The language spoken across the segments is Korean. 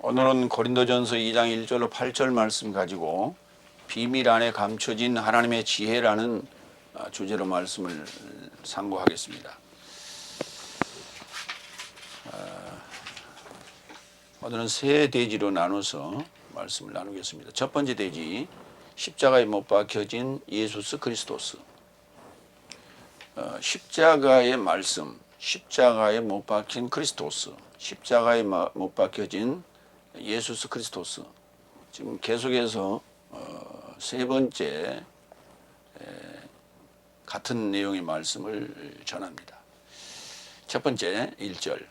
오늘은 고린도전서 2장 1절로 8절 말씀 가지고 비밀 안에 감춰진 하나님의 지혜라는 주제로 말씀을 상고하겠습니다. 오늘은 세 대지로 나눠서 말씀을 나누겠습니다. 첫 번째 대지, 십자가에 못 박혀진 예수스 그리스도스. 십자가의 말씀, 십자가에 못 박힌 그리스도스, 십자가에 못 박혀진 예수스 그리스도스. 지금 계속해서 세 번째 같은 내용의 말씀을 전합니다. 첫 번째 1절,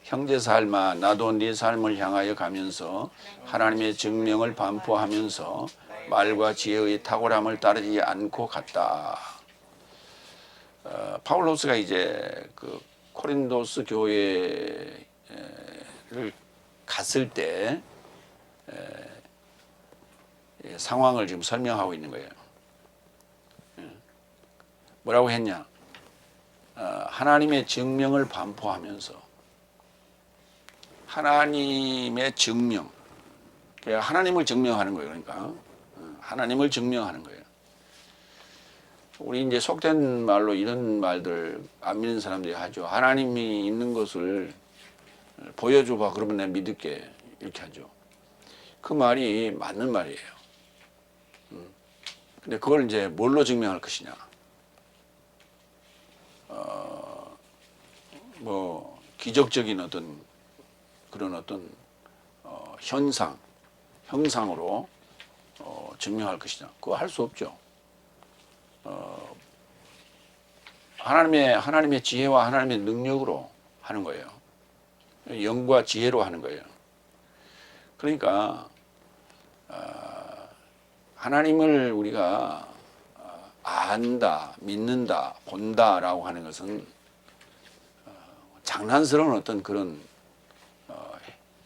형제 삶아 나도 네 삶을 향하여 가면서 하나님의 증명을 반포하면서 말과 지혜의 탁월함을 따르지 않고 갔다. 파울로스가 이제 그 코린도스 교회를 갔을 때 상황을 지금 설명하고 있는 거예요. 뭐라고 했냐? 하나님의 증명을 반포하면서 하나님의 증명, 하나님을 증명하는 거예요. 그러니까 하나님을 증명하는 거예요. 우리 이제 속된 말로 이런 말들 안 믿는 사람들이 하죠. 하나님이 있는 것을 보여줘봐, 그러면 내가 믿을게, 이렇게 하죠. 그 말이 맞는 말이에요. 근데 그걸 이제 뭘로 증명할 것이냐? 뭐 기적적인 어떤 그런 어떤 형상으로 증명할 것이냐? 그거 할 수 없죠. 하나님의 지혜와 하나님의 능력으로 하는 거예요. 영과 지혜로 하는 거예요. 그러니까 하나님을 우리가 안다, 믿는다, 본다라고 하는 것은 장난스러운 어떤 그런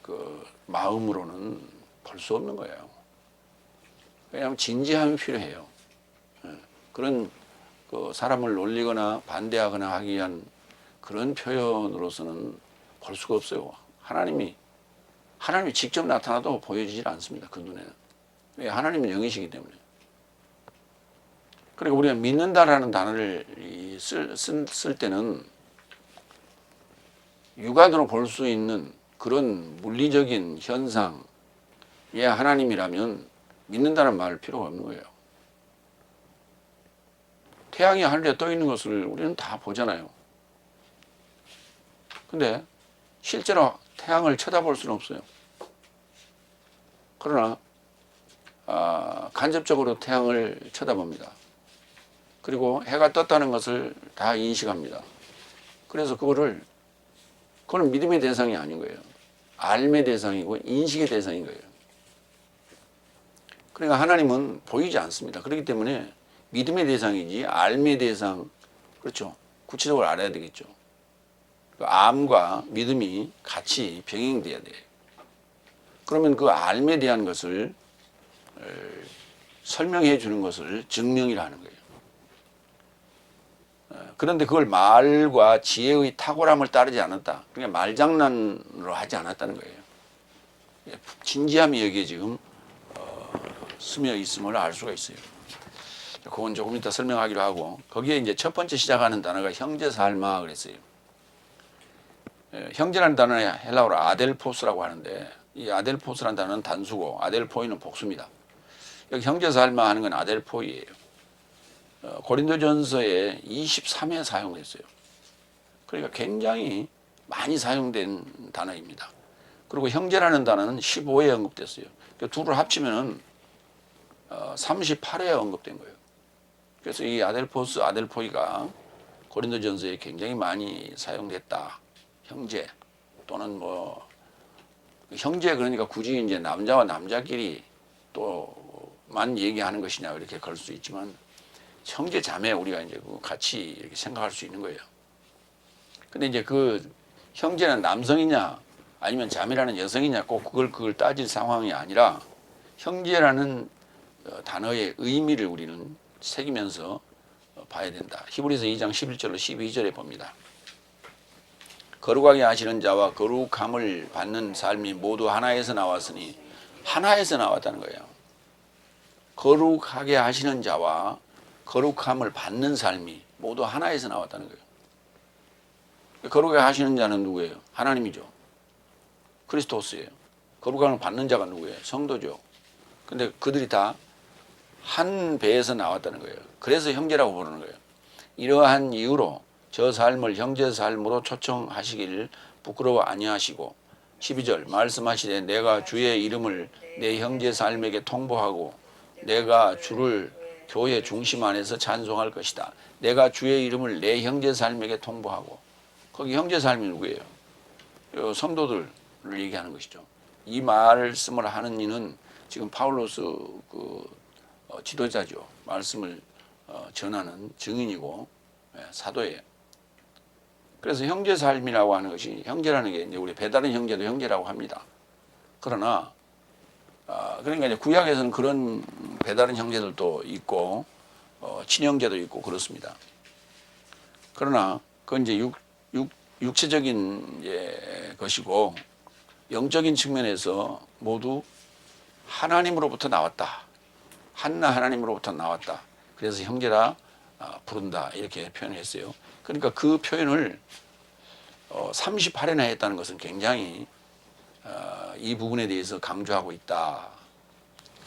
그 마음으로는 볼 수 없는 거예요. 왜냐하면 진지함이 필요해요. 그런 그 사람을 놀리거나 반대하거나 하기 위한 그런 표현으로서는 볼 수가 없어요. 하나님이 직접 나타나도 보여지질 않습니다. 그 눈에는. 왜? 하나님은 영이시기 때문에. 그러니까 우리가 믿는다라는 단어를 쓸 때는 육안으로 볼 수 있는 그런 물리적인 현상이 하나님이라면 믿는다는 말 필요가 없는 거예요. 태양이 하늘에 떠 있는 것을 우리는 다 보잖아요. 근데 실제로 태양을 쳐다볼 수는 없어요. 그러나 간접적으로 태양을 쳐다봅니다. 그리고 해가 떴다는 것을 다 인식합니다. 그래서 그거는 믿음의 대상이 아닌 거예요. 알의 대상이고 인식의 대상인 거예요. 그러니까 하나님은 보이지 않습니다. 그렇기 때문에 믿음의 대상이지 알의 대상, 그렇죠. 구체적으로 알아야 되겠죠. 암과 믿음이 같이 병행돼야 돼요. 그러면 그 알에 대한 것을 설명해 주는 것을 증명이라 하는 거예요. 그런데 그걸 말과 지혜의 탁월함을 따르지 않았다. 그러니까 말장난으로 하지 않았다는 거예요. 진지함이 여기에 지금 스며 있음을 알 수가 있어요. 그건 조금 이따 설명하기로 하고, 거기에 이제 첫 번째 시작하는 단어가 형제 삶아 그랬어요. 형제라는 단어는 헬라어로 아델포스라고 하는데, 이 아델포스라는 단어는 단수고 아델포이는 복수입니다. 여기 형제 삶아 하는 건 아델포이예요. 고린도전서에 23회 사용됐어요. 그러니까 굉장히 많이 사용된 단어입니다. 그리고 형제라는 단어는 15회 언급됐어요. 그러니까 둘을 합치면은 38회 언급된 거예요. 그래서 이 아델포이가 고린도전서에 굉장히 많이 사용됐다. 형제 또는 뭐 형제, 그러니까 굳이 이제 남자와 남자끼리 또만 얘기하는 것이냐 이렇게 걸 수 있지만, 형제 자매 우리가 이제 같이 이렇게 생각할 수 있는 거예요. 근데 이제 그 형제는 남성이냐 아니면 자매라는 여성이냐 꼭 그걸 따질 상황이 아니라, 형제라는 단어의 의미를 우리는 새기면서 봐야 된다. 히브리서 2장 11절로 12절에 봅니다. 거룩하게 하시는 자와 거룩함을 받는 삶이 모두 하나에서 나왔으니, 하나에서 나왔다는 거예요. 거룩하게 하시는 자와 거룩함을 받는 삶이 모두 하나에서 나왔다는 거예요. 거룩하게 하시는 자는 누구예요? 하나님이죠. 그리스도스예요. 거룩함을 받는 자가 누구예요? 성도죠. 근데 그들이 다 한 배에서 나왔다는 거예요. 그래서 형제라고 부르는 거예요. 이러한 이유로 저 삶을 형제 삶으로 초청하시길 부끄러워 아니하시고, 12절 말씀하시되 내가 주의 이름을 내 형제 삶에게 통보하고 내가 주를 교회 중심 안에서 찬송할 것이다. 내가 주의 이름을 내 형제 삶에게 통보하고, 거기 형제 삶이 누구예요? 성도들을 얘기하는 것이죠. 이 말씀을 하는 이는 지금 파울로스 지도자죠. 말씀을 전하는 증인이고 사도예요. 그래서 형제 삶이라고 하는 것이, 형제라는 게 이제 우리 배다른 형제도 형제라고 합니다. 그러나 그러니까 이제 구약에서는 그런 배다른 형제들도 있고 친형제도 있고 그렇습니다. 그러나 그건 이제 육체적인 것이고, 영적인 측면에서 모두 하나님으로부터 나왔다. 하나님으로부터 나왔다. 그래서 형제라 부른다. 이렇게 표현했어요. 그러니까 그 표현을 38회나 했다는 것은 굉장히 이 부분에 대해서 강조하고 있다.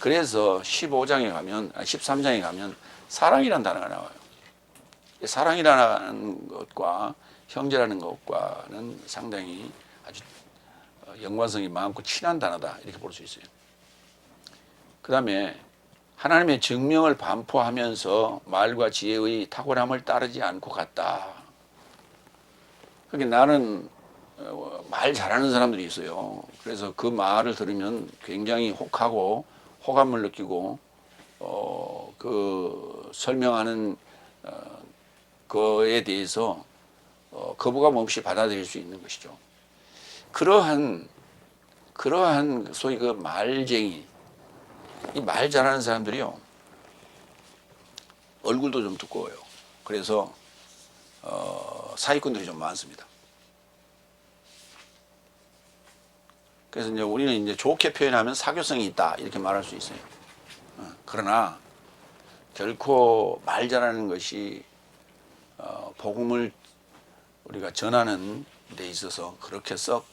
그래서 13장에 가면 사랑이라는 단어가 나와요. 사랑이라는 것과 형제라는 것과는 상당히 아주 연관성이 많고 친한 단어다. 이렇게 볼 수 있어요. 그 다음에 하나님의 증명을 반포하면서 말과 지혜의 탁월함을 따르지 않고 갔다. 그러니까 나는 말 잘하는 사람들이 있어요. 그래서 그 말을 들으면 굉장히 혹하고 호감을 느끼고 그 설명하는 거에 대해서 거부감 없이 받아들일 수 있는 것이죠. 그러한 소위 그 말쟁이, 이 말 잘하는 사람들이요, 얼굴도 좀 두꺼워요. 그래서 사기꾼들이 좀 많습니다. 그래서 이제 우리는 이제 좋게 표현하면 사교성이 있다 이렇게 말할 수 있어요. 그러나 결코 말 잘하는 것이 복음을 우리가 전하는 데 있어서 그렇게 썩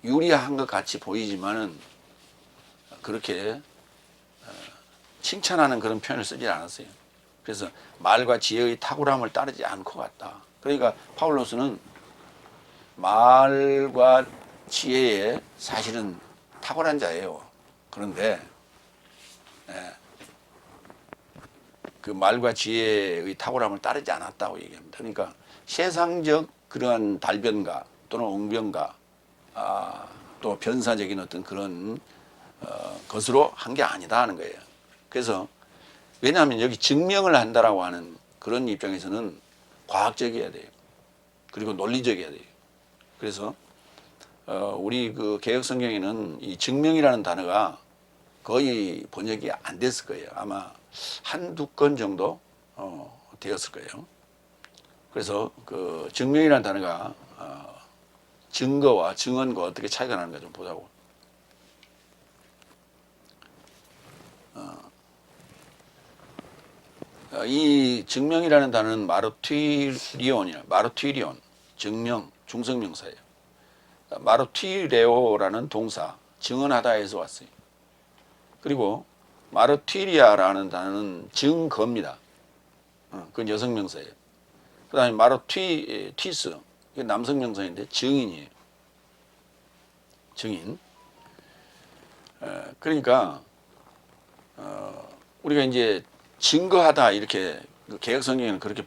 유리한 것 같이 보이지만은 그렇게 칭찬하는 그런 표현을 쓰지 않았어요. 그래서 말과 지혜의 탁월함을 따르지 않고 갔다. 그러니까 파울로스는 말과 지혜에 사실은 탁월한 자예요. 그런데 그 말과 지혜의 탁월함을 따르지 않았다고 얘기합니다. 그러니까 세상적 그러한 달변가 또는 웅변가 또 변사적인 어떤 그런 것으로 한 게 아니다 하는 거예요. 그래서 왜냐하면 여기 증명을 한다라고 하는 그런 입장에서는 과학적이어야 돼요. 그리고 논리적이어야 돼요. 그래서 우리 그 개혁성경에는 이 증명이라는 단어가 거의 번역이 안 됐을 거예요. 아마 한두 건 정도 되었을 거예요. 그래서 그 증명이라는 단어가 증거와 증언과 어떻게 차이가 나는가 좀 보자고. 이 증명이라는 단어는 마르튀리온, 증명, 중성명사예요. 마르튀레오라는 동사, 증언하다에서 왔어요. 그리고 마르튀리아라는 단어는 증거입니다. 그건 여성명사예요. 그 다음에 마르튀스, 이게 남성명사인데 증인이에요. 증인. 그러니까 우리가 이제 증거하다 이렇게 개혁성경에는 그렇게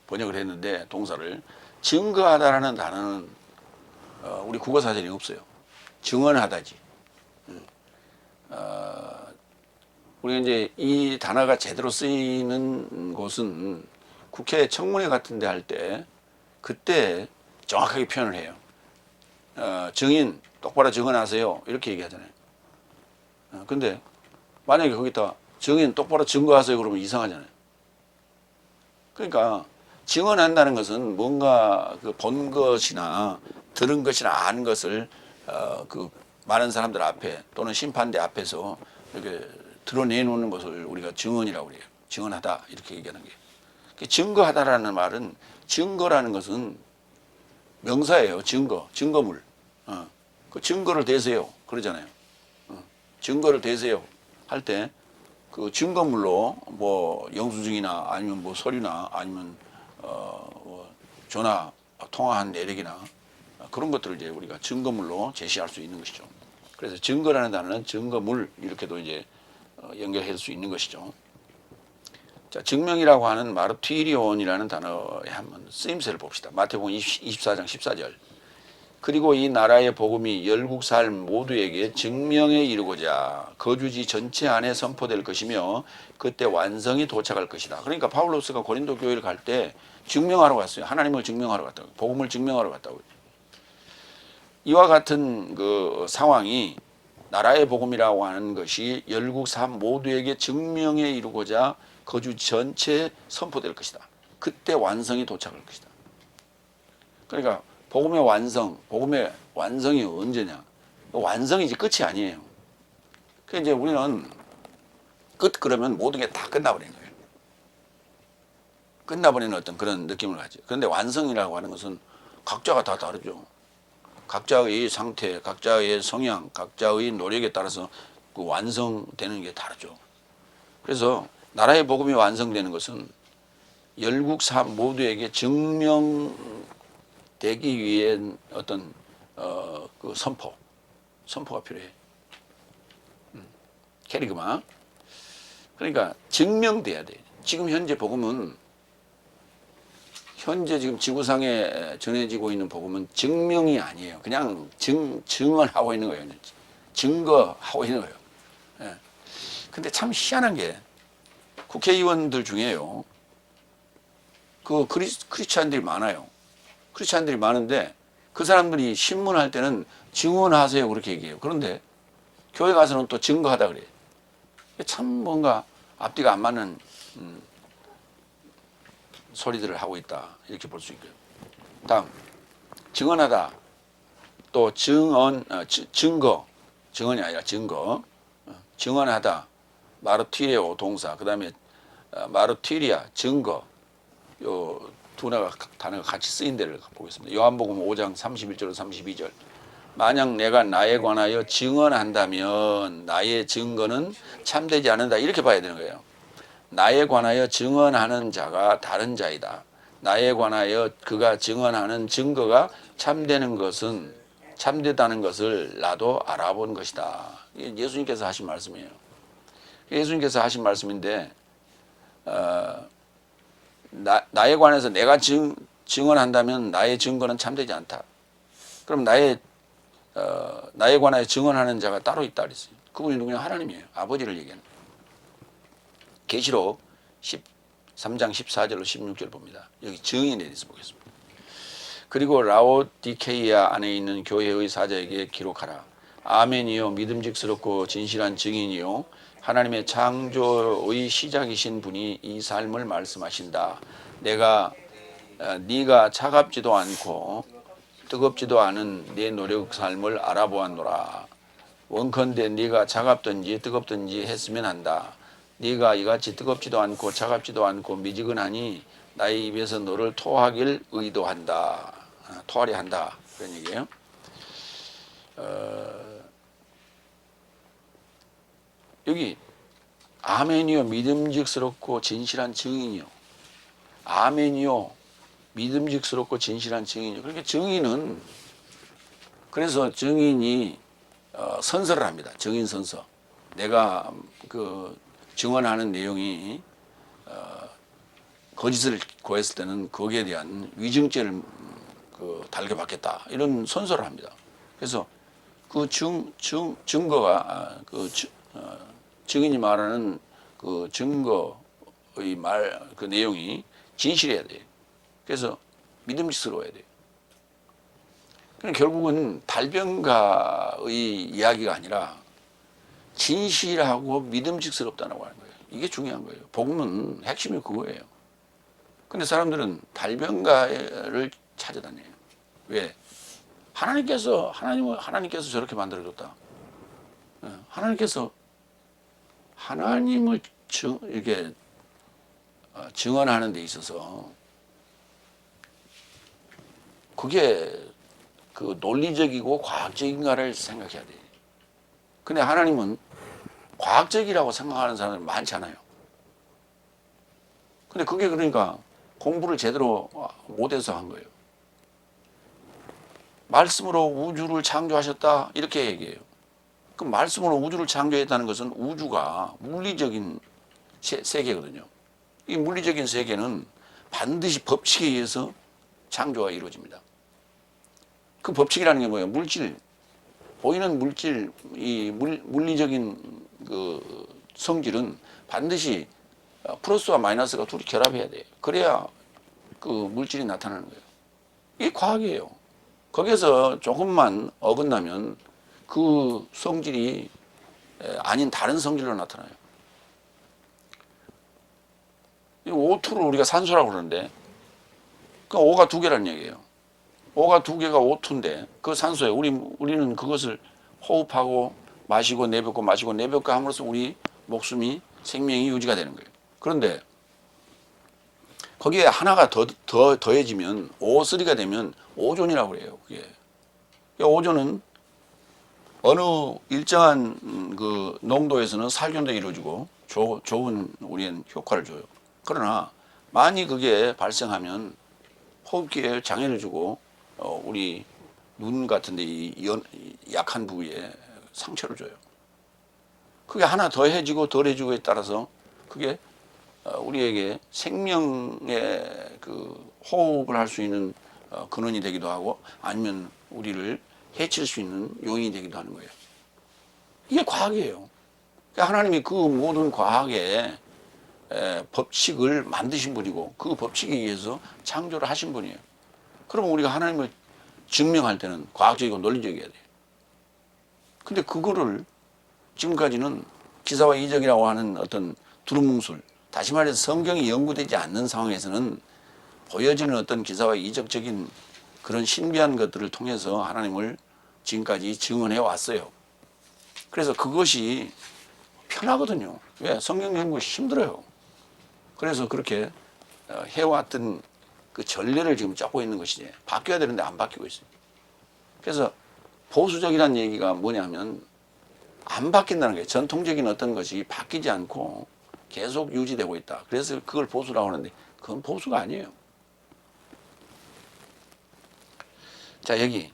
번역을 했는데, 동사를 증거하다라는 단어는 우리 국어사전에 없어요. 증언하다지. 우리가 이제 이 단어가 제대로 쓰이는 곳은 국회 청문회 같은 데 할 때 그때 정확하게 표현을 해요. 증인 똑바로 증언하세요 이렇게 얘기하잖아요. 근데 만약에 거기다 증인 똑바로 증거하세요 그러면 이상하잖아요. 그러니까 증언한다는 것은 뭔가 그 본 것이나 들은 것이나 아는 것을 그 많은 사람들 앞에 또는 심판대 앞에서 이렇게 드러내놓는 것을 우리가 증언이라고 그래요. 증언하다 이렇게 얘기하는 게. 증거하다라는 말은 증거라는 것은 명사예요. 증거, 증거물. 그 증거를 대세요. 그러잖아요. 증거를 대세요. 할 때 그 증거물로 뭐 영수증이나 아니면 뭐 서류나 아니면 뭐 전화 통화한 내역이나 그런 것들을 이제 우리가 증거물로 제시할 수 있는 것이죠. 그래서 증거라는 단어는 증거물 이렇게도 이제 연결할 수 있는 것이죠. 자, 증명이라고 하는 마르티리온이라는 단어의 한번 쓰임새를 봅시다. 마태복음 24장 14절. 그리고 이 나라의 복음이 열국 살 모두에게 증명에 이르고자 거주지 전체 안에 선포될 것이며 그때 완성이 도착할 것이다. 그러니까 바울로스가 고린도 교회를 갈 때 증명하러 갔어요. 하나님을 증명하러 갔다고. 복음을 증명하러 갔다고. 이와 같은 그 상황이 나라의 복음이라고 하는 것이 열국 사 모두에게 증명에 이르고자 거주지 전체에 선포될 것이다. 그때 완성이 도착할 것이다. 그러니까 복음의 완성이 언제냐? 완성이 이제 끝이 아니에요. 그 이제 우리는 그러면 모든 게 다 끝나버리는 거예요. 끝나버리는 어떤 그런 느낌을 가지죠. 그런데 완성이라고 하는 것은 각자가 다 다르죠. 각자의 상태, 각자의 성향, 각자의 노력에 따라서 그 완성되는 게 다르죠. 그래서 나라의 복음이 완성되는 것은 열국 사 모두에게 증명되기 위한 어떤 그 선포가 필요해. 캐리그마. 그러니까 증명돼야 돼. 지금 현재 복음은 현재 지금 지구상에 전해지고 있는 복음은 증명이 아니에요. 그냥 증언하고 있는 거예요. 증거하고 있는 거예요. 예. 근데 참 희한한 게 국회의원들 중에요. 그 크리스찬들이 많아요. 크리스찬들이 많은데 그 사람들이 신문할 때는 증언하세요 그렇게 얘기해요. 그런데 교회 가서는 또 증거하다 그래요. 참 뭔가 앞뒤가 안 맞는 소리들을 하고 있다 이렇게 볼 수 있고요. 다음 증언하다 또 증언이 아니라 증언하다 마르티레오 동사 그 다음에 마르티리아 증거 요 두 단어가 같이 쓰인 데를 보겠습니다. 요한복음 5장 31절 32절 만약 내가 나에 관하여 증언한다면 나의 증거는 참되지 않는다 이렇게 봐야 되는 거예요. 나에 관하여 증언하는 자가 다른 자이다. 나에 관하여 그가 증언하는 증거가 참되는 것은 참되다는 것을 나도 알아본 것이다. 예수님께서 하신 말씀이에요. 예수님께서 하신 말씀인데 나에 관해서 내가 증언한다면 나의 증거는 참되지 않다. 그럼 나에 관하여 증언하는 자가 따로 있다 그랬어요. 그분이 누구냐? 하나님이에요. 아버지를 얘기하는 거예요. 계시록 13장 14절로 16절 봅니다. 여기 증인에 대해서 보겠습니다. 그리고 라오디케이아 안에 있는 교회의 사자에게 기록하라. 아멘이요 믿음직스럽고 진실한 증인이요 하나님의 창조의 시작이신 분이 이 삶을 말씀하신다. 네가 차갑지도 않고 뜨겁지도 않은 내 노력 삶을 알아보았노라. 원컨대 네가 차갑든지 뜨겁든지 했으면 한다. 네가 이같이 뜨겁지도 않고 차갑지도 않고 미지근하니 나의 입에서 너를 토하길 의도한다. 토하려 한다. 그런 얘기예요. 여기 아멘이요 믿음직스럽고 진실한 증인이요. 아멘이요 믿음직스럽고 진실한 증인이요. 그러니까 증인은 그래서 증인이 선서를 합니다. 증인 선서. 내가 그 증언하는 내용이 거짓을 고했을 때는 거기에 대한 위증죄를 달게받겠다 이런 선서를 합니다. 그래서 그 증거가 증인이 말하는 그 증거의 그 내용이 진실해야 돼요. 그래서 믿음직스러워야 돼요. 그러니까 결국은 달변가의 이야기가 아니라 진실하고 믿음직스럽다고 하는 거예요. 이게 중요한 거예요. 복음은 핵심이 그거예요. 근데 사람들은 달변가를 찾아다녀요. 왜? 하나님께서 저렇게 만들어줬다. 하나님을 이렇게 증언하는 데 있어서 그게 그 논리적이고 과학적인가를 생각해야 돼요. 근데 하나님은 과학적이라고 생각하는 사람이 많잖아요. 근데 그게 그러니까 공부를 제대로 못해서 한 거예요. 말씀으로 우주를 창조하셨다 이렇게 얘기해요. 그 말씀으로 우주를 창조했다는 것은 우주가 물리적인 세계거든요. 이 물리적인 세계는 반드시 법칙에 의해서 창조가 이루어집니다. 그 법칙이라는 게 뭐예요? 물질, 보이는 물질, 이 물리적인 그 성질은 반드시 플러스와 마이너스가 둘이 결합해야 돼요. 그래야 그 물질이 나타나는 거예요. 이게 과학이에요. 거기에서 조금만 어긋나면 그 성질이 아닌 다른 성질로 나타나요. O2를 우리가 산소라고 그러는데 그 O가 두 개라는 얘기예요. O가 두 개가 O2인데 그 산소에 우리는 그것을 호흡하고 마시고 내뱉고 마시고 내뱉고 함으로써 우리 목숨이 생명이 유지가 되는 거예요. 그런데 거기에 하나가 더해지면 O3가 되면 오존이라고 그래요. 그게 오존은 어느 일정한 그 농도에서는 살균도 이루어지고 좋은 우리는 효과를 줘요. 그러나 많이 그게 발생하면 호흡기에 장애를 주고 우리 눈 같은데 이 약한 부위에 상처를 줘요. 그게 하나 더해지고 덜해지고에 따라서 그게 우리에게 생명의 그 호흡을 할 수 있는 근원이 되기도 하고 아니면 우리를 해칠 수 있는 요인이 되기도 하는 거예요. 이게 과학이에요. 그러니까 하나님이 그 모든 과학의 법칙을 만드신 분이고 그 법칙에 의해서 창조를 하신 분이에요. 그러면 우리가 하나님을 증명할 때는 과학적이고 논리적이어야 돼요. 근데 그거를 지금까지는 기사와 이적이라고 하는 어떤 두루뭉술, 다시 말해서 성경이 연구되지 않는 상황에서는 보여지는 어떤 기사와 이적적인 그런 신비한 것들을 통해서 하나님을 지금까지 증언해 왔어요. 그래서 그것이 편하거든요. 왜? 성경 연구 힘들어요. 그래서 그렇게 해왔던 그 전례를 지금 쫓고 있는 것이지 바뀌어야 되는데 안 바뀌고 있어요. 그래서 보수적이라는 얘기가 뭐냐면 안 바뀐다는 거예요. 전통적인 어떤 것이 바뀌지 않고 계속 유지되고 있다. 그래서 그걸 보수라고 하는데 그건 보수가 아니에요. 자, 여기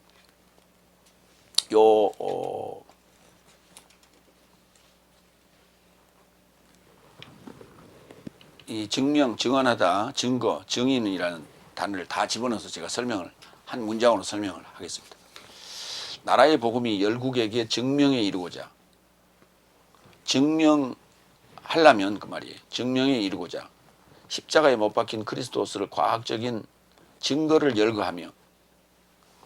이 증명, 증언하다, 증거, 증인이라는 단어를 다 집어넣어서 제가 한 문장으로 설명을 하겠습니다. 나라의 복음이 열국에게 증명에 이르고자, 증명하려면 그 말이에요. 증명에 이르고자 십자가에 못 박힌 그리스도스를 과학적인 증거를 열거하며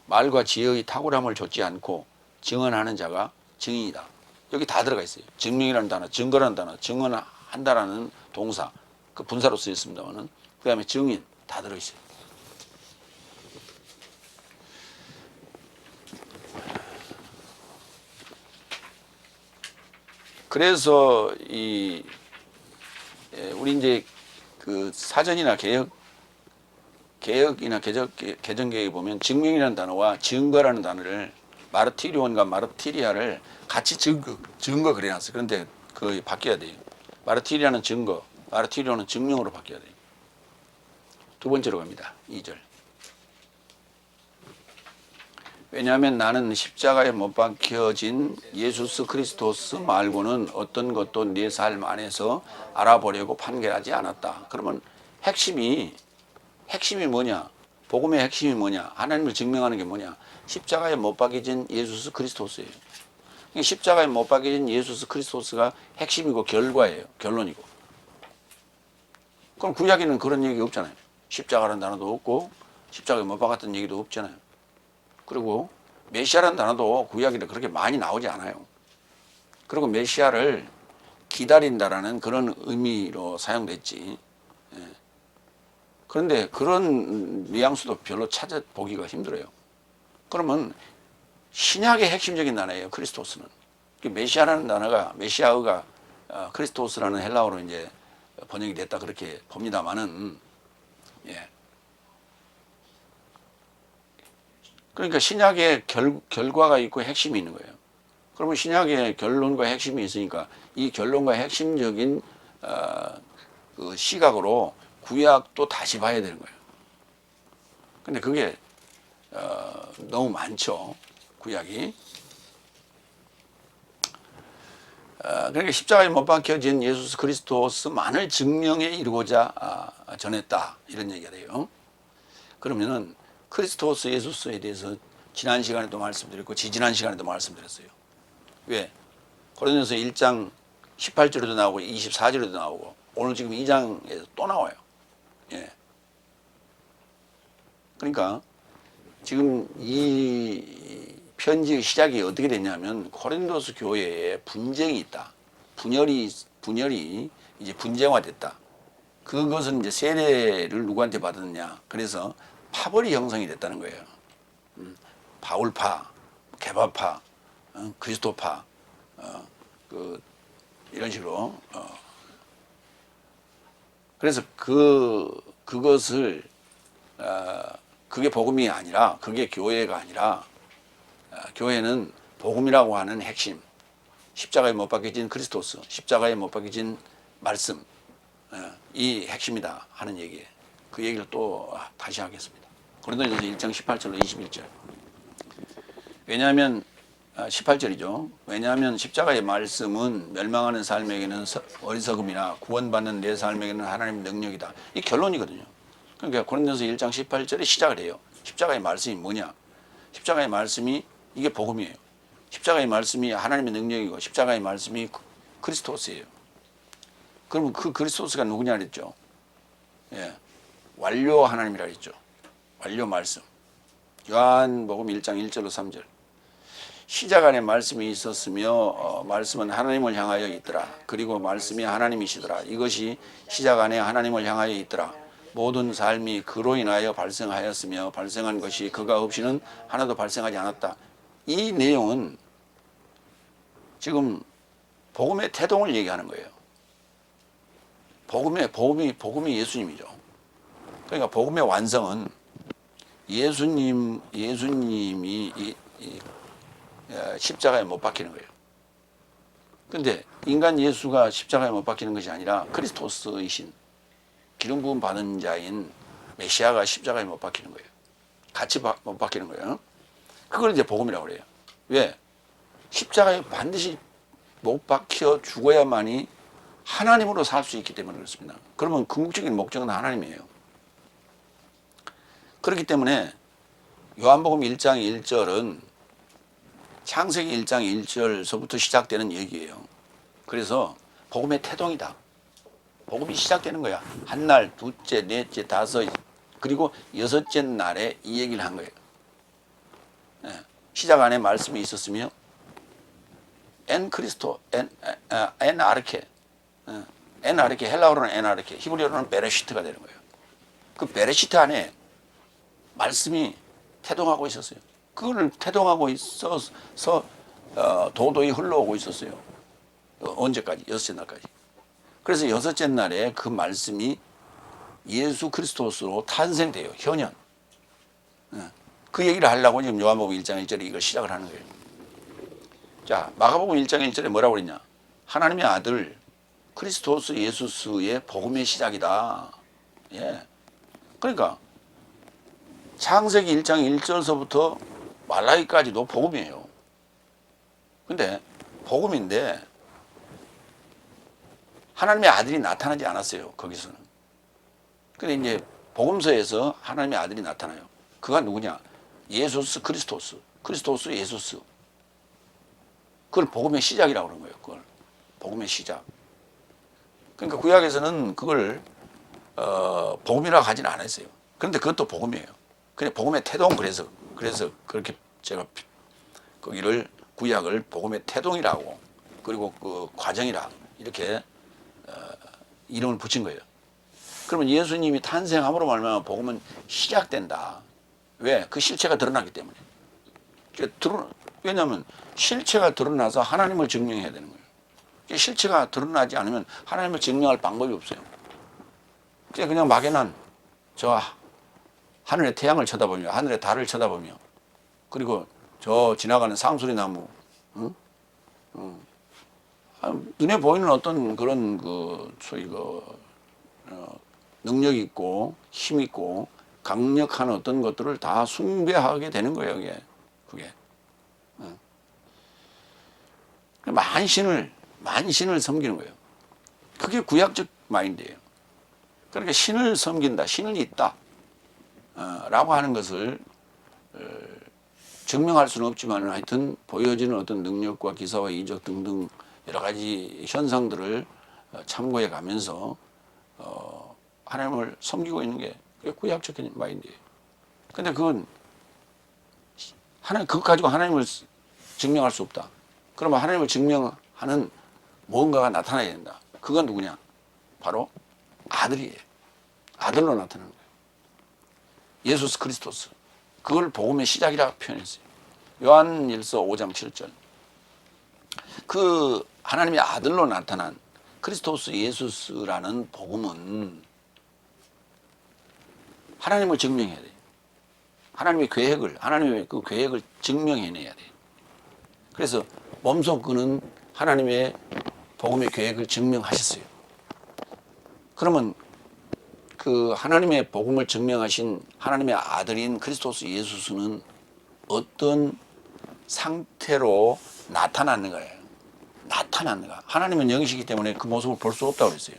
말과 지혜의 탁월함을 좇지 않고 증언하는 자가 증인이다. 여기 다 들어가 있어요. 증명이라는 단어, 증거라는 단어, 증언한다라는 동사, 그 분사로 쓰여 있습니다만은 그 다음에 증인 다 들어있어요. 그래서 우리 이제 그 사전이나 개혁이나 개정개혁에 보면 증명이라는 단어와 증거라는 단어를 마르티리온과 마르티리아를 같이 증거 그래놨어요. 그런데 그거 바뀌어야 돼요. 마르티리아는 증거, 마르티리온은 증명으로 바뀌어야 돼요. 두 번째로 갑니다. 2절. 왜냐하면 나는 십자가에 못 박혀진 예수스 그리스도스 말고는 어떤 것도 내 삶 안에서 알아보려고 판결하지 않았다. 그러면 핵심이 뭐냐? 복음의 핵심이 뭐냐? 하나님을 증명하는 게 뭐냐? 십자가에 못 박혀진 예수스 그리스도스예요. 십자가에 못 박혀진 예수스 그리스도스가 핵심이고 결과예요. 결론이고. 그럼 구약에는 그런 얘기 없잖아요. 십자가라는 단어도 없고 십자가에 못 박았던 얘기도 없잖아요. 그리고 메시아라는 단어도 구약에 그렇게 많이 나오지 않아요. 그리고 메시아를 기다린다라는 그런 의미로 사용됐지. 그런데 그런 뉘앙스도 별로 찾아보기가 힘들어요. 그러면 신약의 핵심적인 단어예요. 크리스토스는. 메시아라는 단어가 메시아어가 크리스토스라는 헬라어로 이제 번역이 됐다 그렇게 봅니다만은 예. 그러니까 신약의 결과가 있고 핵심이 있는 거예요. 그러면 신약의 결론과 핵심이 있으니까 이 결론과 핵심적인 그 시각으로 구약도 다시 봐야 되는 거예요. 근데 그게 너무 많죠. 구약이. 그러니까 십자가에 못 박혀진 예수 그리스도스만을 증명해 이루고자 전했다. 이런 얘기가 돼요. 그러면은 크리스토스 예수스에 대해서 지난 시간에도 말씀드렸고 지지난 시간에도 말씀드렸어요. 왜? 고린도서 1장 18절에도 나오고 24절에도 나오고 오늘 지금 2장에서 또 나와요. 예. 그러니까 지금 이 편지의 시작이 어떻게 됐냐면 고린도서 교회에 분쟁이 있다. 분열이 이제 분쟁화됐다. 그것은 이제 세례를 누구한테 받았느냐. 그래서 파벌이 형성이 됐다는 거예요. 바울파, 개바파, 그리스도파, 이런 식으로. 그래서 그것을 그게 복음이 아니라 그게 교회가 아니라 교회는 복음이라고 하는 핵심, 십자가에 못 박혀진 그리스도스, 십자가에 못 박혀진 말씀, 이 핵심이다 하는 얘기예요. 그 얘기를 또 다시 하겠습니다. 고린도전서 1장 18절로 21절. 왜냐하면 18절이죠. 왜냐하면 십자가의 말씀은 멸망하는 삶에게는 어리석음이나 구원받는 내 삶에게는 하나님의 능력이다. 이 결론이거든요. 그러니까 고린도전서 1장 18절에 시작을 해요. 십자가의 말씀이 뭐냐? 십자가의 말씀이 이게 복음이에요. 십자가의 말씀이 하나님의 능력이고 십자가의 말씀이 그리스도스예요. 그러면 그 그리스도스가 누구냐 그랬죠? 예. 완료 하나님이라 그랬죠. 완료 말씀. 요한복음 1장 1절로 3절. 시작 안에 말씀이 있었으며 말씀은 하나님을 향하여 있더라. 그리고 말씀이 하나님이시더라. 이것이 시작 안에 하나님을 향하여 있더라. 모든 삶이 그로 인하여 발생하였으며 발생한 것이 그가 없이는 하나도 발생하지 않았다. 이 내용은 지금 복음의 태동을 얘기하는 거예요. 복음이 예수님이죠. 그러니까 복음의 완성은 예수님이 십자가에 못 박히는 거예요. 근데 인간 예수가 십자가에 못 박히는 것이 아니라 그리스도스이신 기름 부음 받은 자인 메시아가 십자가에 못 박히는 거예요. 같이 못 박히는 거예요. 그걸 이제 복음이라고 그래요. 왜? 십자가에 반드시 못 박혀 죽어야만이 하나님으로 살 수 있기 때문에 그렇습니다. 그러면 궁극적인 목적은 하나님이에요. 그렇기 때문에 요한복음 1장 1절은 창세기 1장 1절서부터 시작되는 얘기예요. 그래서 복음의 태동이다. 복음이 시작되는 거야. 한 날, 둘째, 넷째, 다섯, 그리고 여섯째 날에 이 얘기를 한 거예요. 시작 안에 말씀이 있었으며 엔 크리스토, 엔 아르케, 엔 아르케, 헬라어로는 엔 아르케, 히브리어로는 베레시트가 되는 거예요. 그 베레시트 안에 말씀이 태동하고 있었어요. 그걸 태동하고 있어서 도도히 흘러오고 있었어요. 언제까지? 여섯째 날까지. 그래서 여섯째 날에 그 말씀이 예수 그리스도스로 탄생돼요. 현현. 그 얘기를 하려고 지금 요한복음 1장 1절에 이걸 시작을 하는 거예요. 자, 마가복음 1장 1절에 뭐라고 그랬냐? 하나님의 아들 크리스토스 예수스의 복음의 시작이다. 예. 그러니까 창세기 1장 1절서부터 말라기까지도 복음이에요. 근데 복음인데 하나님의 아들이 나타나지 않았어요. 거기서는. 근데 이제 복음서에서 하나님의 아들이 나타나요. 그가 누구냐? 예수스 그리스토스. 그리스토스 예수스. 그걸 복음의 시작이라고 그러는 거예요. 그걸 복음의 시작. 그러니까 구약에서는 그걸 복음이라고 하지는 않았어요. 그런데 그것도 복음이에요. 그냥 복음의 태동. 그래서 그렇게 제가 거기를 구약을 복음의 태동이라고 그리고 그 과정이라 이렇게 이름을 붙인 거예요. 그러면 예수님이 탄생함으로 말미암아 복음은 시작된다. 왜? 그 실체가 드러나기 때문에. 왜냐하면 실체가 드러나서 하나님을 증명해야 되는 거예요. 실체가 드러나지 않으면 하나님을 증명할 방법이 없어요. 그냥 막연한 저 하늘의 태양을 쳐다보며 하늘의 달을 쳐다보며 그리고 저 지나가는 상수리 나무, 응? 눈에 보이는 어떤 그런 소위 능력 있고 힘 있고 강력한 어떤 것들을 다 숭배하게 되는 거예요. 그게. 만신을 섬기는 거예요. 그게 구약적 마인드예요. 그러니까 신을 섬긴다, 신은 있다, 라고 하는 것을 증명할 수는 없지만 하여튼 보여지는 어떤 능력과 기사와 이적 등등 여러 가지 현상들을 참고해 가면서 하나님을 섬기고 있는 게 구약적인 마인드예요. 근데 그거 가지고 하나님을 증명할 수 없다. 그러면 하나님을 증명하는 무언가가 나타나야 된다. 그건 누구냐? 바로 아들이에요. 아들로 나타나는 거예요. 예수스 그리스도스. 그걸 복음의 시작이라고 표현했어요. 요한일서 5장 7절. 그 하나님의 아들로 나타난 크리스토스 예수스라는 복음은 하나님을 증명해야 돼요. 하나님의 그 계획을 증명해내야 돼요. 그래서 몸소 그는 하나님의 복음의 계획을 증명하셨어요. 그러면 그 하나님의 복음을 증명하신 하나님의 아들인 크리스토스 예수스는 어떤 상태로 나타나는 거예요. 나타나는가. 하나님은 영이시기 때문에 그 모습을 볼 수 없다고 그랬어요.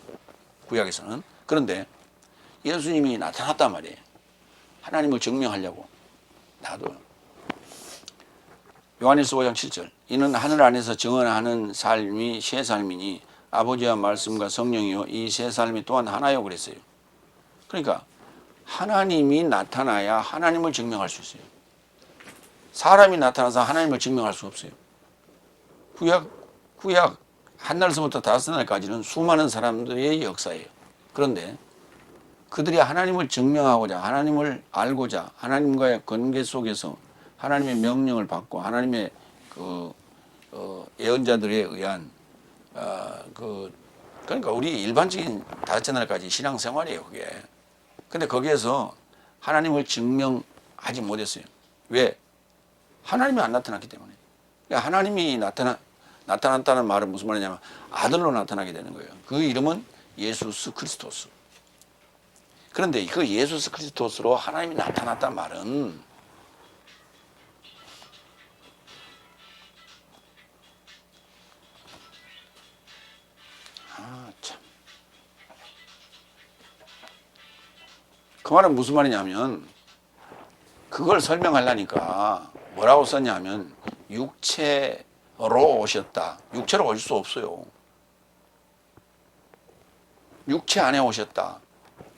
구약에서는. 그런데 예수님이 나타났단 말이에요. 하나님을 증명하려고. 나도. 요한일서 5장 7절. 이는 하늘 안에서 증언하는 삶이 새 삶이니 아버지와 말씀과 성령이요 이 새 삶이 또한 하나요 그랬어요. 그러니까 하나님이 나타나야 하나님을 증명할 수 있어요. 사람이 나타나서 하나님을 증명할 수 없어요. 구약 한 날서부터 다섯 날까지는 수많은 사람들의 역사예요. 그런데 그들이 하나님을 증명하고자 하나님을 알고자 하나님과의 관계 속에서 하나님의 명령을 받고 하나님의 예언자들에 의한 그러니까 우리 일반적인 다섯째 날까지 신앙생활이에요. 그게. 근데 거기에서 하나님을 증명하지 못했어요. 왜? 하나님이 안 나타났기 때문에. 그러니까 하나님이 나타났다는 말은 무슨 말이냐면 아들로 나타나게 되는 거예요. 그 이름은 예수스 그리스토스. 그런데 그 예수스 그리스토스로 하나님이 나타났단 말은 참. 그 말은 무슨 말이냐면 그걸 설명하려니까 뭐라고 썼냐면 육체로 오셨다. 육체로 오실 수 없어요. 육체 안에 오셨다.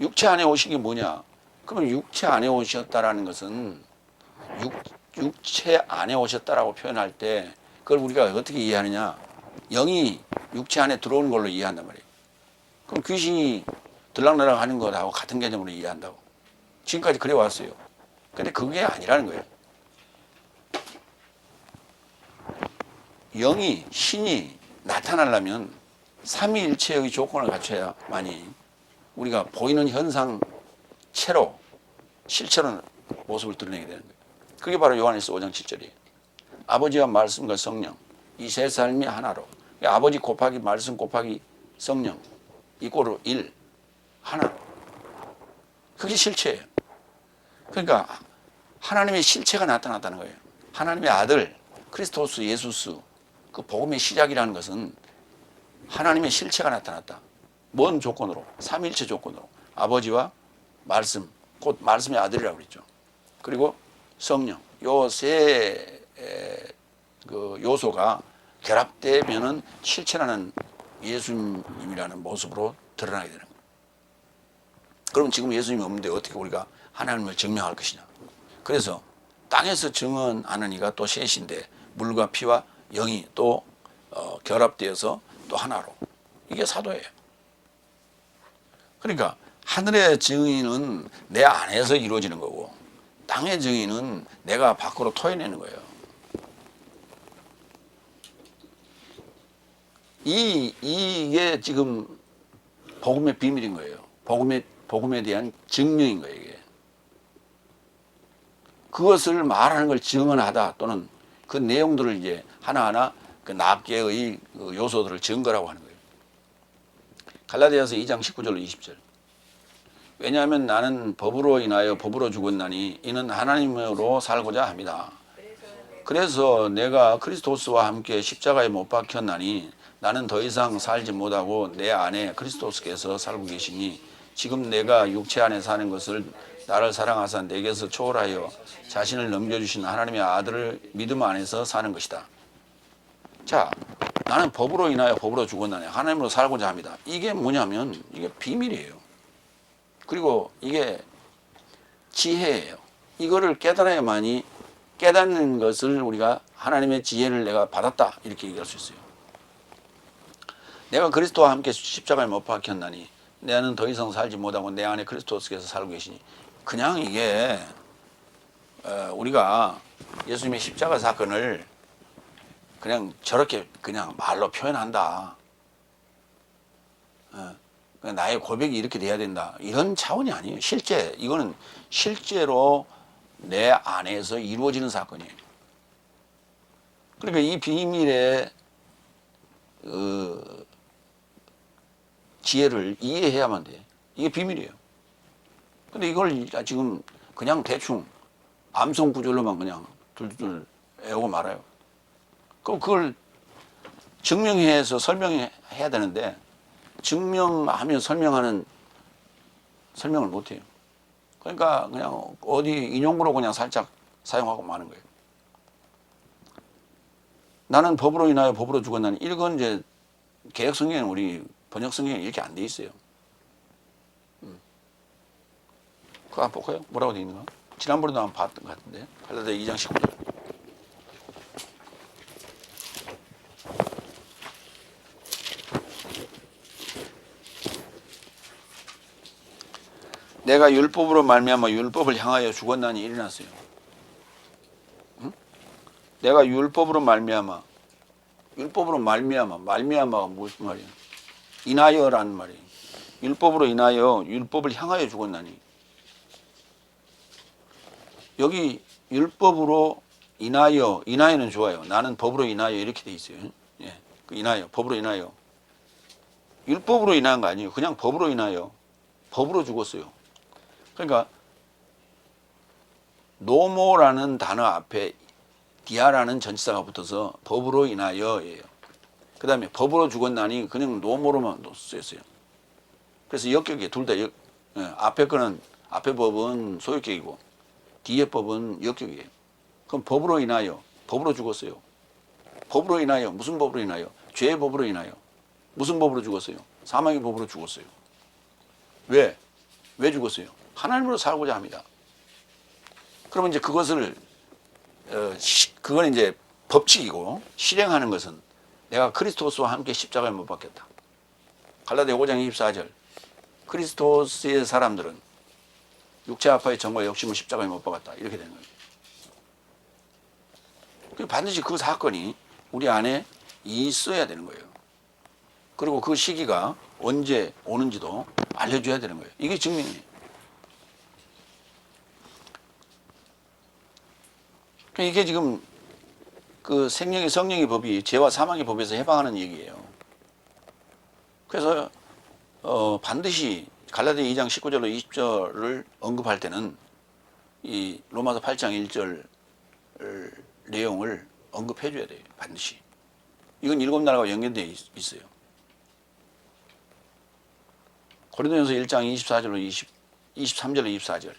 육체 안에 오신 게 뭐냐? 그러면 육체 안에 오셨다라는 것은 육체 안에 오셨다라고 표현할 때 그걸 우리가 어떻게 이해하느냐? 영이 육체 안에 들어오는 걸로 이해한단 말이에요. 그럼 귀신이 들락날락 하는 것하고 같은 개념으로 이해한다고. 지금까지 그래 왔어요. 근데 그게 아니라는 거예요. 영이, 신이 나타나려면 삼위일체의 조건을 갖춰야만이 우리가 보이는 현상체로 실체로 모습을 드러내게 되는 거예요. 그게 바로 요한일서 5장 7절이에요. 아버지와 말씀과 성령 이 세 삶이 하나로. 아버지 곱하기 말씀 곱하기 성령 이꼬르 1 하나로. 그게 실체예요. 그러니까 하나님의 실체가 나타났다는 거예요. 하나님의 아들 크리스토스 예수스 그 복음의 시작이라는 것은 하나님의 실체가 나타났다. 뭔 조건으로? 삼위일체 조건으로. 아버지와 말씀, 곧 말씀의 아들이라고 그랬죠. 그리고 성령. 요 세 요소가 결합되면은 실체라는 예수님이라는 모습으로 드러나게 되는 거예요. 그럼 지금 예수님이 없는데 어떻게 우리가 하나님을 증명할 것이냐. 그래서 땅에서 증언하는 이가 또 셋인데 물과 피와 영이 또 결합되어서 또 하나로. 이게 사도예요. 그러니까 하늘의 정의는 내 안에서 이루어지는 거고 땅의 정의는 내가 밖으로 토해내는 거예요. 이게 지금 복음의 비밀인 거예요. 복음에 대한 증명인 거예요, 이게. 그것을 말하는 걸 증언하다 또는 그 내용들을 이제 하나하나 그 납계의 그 요소들을 증거라고 하는 거예요. 갈라디아서 2장 19절로 20절. 왜냐하면 나는 법으로 인하여 법으로 죽었나니 이는 하나님으로 살고자 합니다. 그래서 내가 그리스도스와 함께 십자가에 못 박혔나니 나는 더 이상 살지 못하고 내 안에 그리스도스께서 살고 계시니 지금 내가 육체 안에 사는 것을 나를 사랑하사 내게서 초월하여 자신을 넘겨주신 하나님의 아들을 믿음 안에서 사는 것이다. 자, 나는 법으로 인하여 법으로 죽었나니 하나님으로 살고자 합니다. 이게 뭐냐면 이게 비밀이에요. 그리고 이게 지혜예요. 이거를 깨달아야만이 깨닫는 것을 우리가 하나님의 지혜를 내가 받았다 이렇게 얘기할 수 있어요. 내가 그리스도와 함께 십자가에 못 박혔나니 나는 더 이상 살지 못하고 내 안에 그리스도께서 살고 계시니 그냥 이게 우리가 예수님의 십자가 사건을 그냥 저렇게 그냥 말로 표현한다. 나의 고백이 이렇게 돼야 된다. 이런 차원이 아니에요. 이거는 실제로 내 안에서 이루어지는 사건이에요. 그러니까 이 비밀의 지혜를 이해해야만 돼. 이게 비밀이에요. 근데 이걸 지금 그냥 대충 암송 구절로만 그냥 둘둘 외우고 말아요. 그럼 그걸 증명해서 설명해야 되는데 증명하며 설명을 못해요. 그러니까 그냥 어디 인용구로 그냥 살짝 사용하고 마는 거예요. 나는 법으로 인하여 법으로 죽었나니 이건 이제 개역 성경에는 우리 번역 성경에 이렇게 안 돼 있어요. 그거 한번 볼까요? 뭐라고 돼 있는가? 지난번에도 한번 봤던 것 같은데 갈라디아 2장 19절. 내가 율법으로 말미암아 율법을 향하여 죽었나니 일어났어요. 응? 내가 율법으로 말미암아가 무슨 말이야? 인하여라는 말이에요. 율법으로 인하여 율법을 향하여 죽었나니 여기 율법으로 인하여는 좋아요. 나는 법으로 인하여 이렇게 돼 있어요. 예, 그 인하여 법으로 인하여 율법으로 인한 거 아니에요. 그냥 법으로 인하여 법으로 죽었어요. 그러니까 노모라는 단어 앞에 디아라는 전치사가 붙어서 법으로 인하여예요. 그 다음에 법으로 죽었나니 그냥 노모로만 쓰였어요. 그래서 역격이에요. 둘 다 앞에 법은 소유격이고 뒤에 법은 역격이에요. 그럼 법으로 인하여 법으로 죽었어요. 법으로 인하여 무슨 법으로 인하여? 죄의 법으로 인하여. 무슨 법으로 죽었어요? 사망의 법으로 죽었어요. 왜 죽었어요? 하나님으로 살고자 합니다. 그러면 이제 그건 이제 법칙이고 실행하는 것은 내가 그리스도스와 함께 십자가에 못 박혔다. 갈라디아 5장 24절. 그리스도스의 사람들은 육체 아파의 정과 욕심을 십자가에 못 박았다. 이렇게 되는 거예요. 반드시 그 사건이 우리 안에 있어야 되는 거예요. 그리고 그 시기가 언제 오는지도 알려줘야 되는 거예요. 이게 증명이에요. 이게 지금 그 생명의 성령의 법이 죄와 사망의 법에서 해방하는 얘기예요. 그래서 반드시 갈라디아 2장 19절로 20절을 언급할 때는 이 로마서 8장 1절 내용을 언급해 줘야 돼요. 반드시. 이건 일곱 나라가 연결되어 있어요. 고린도전서 1장 23절로 24절.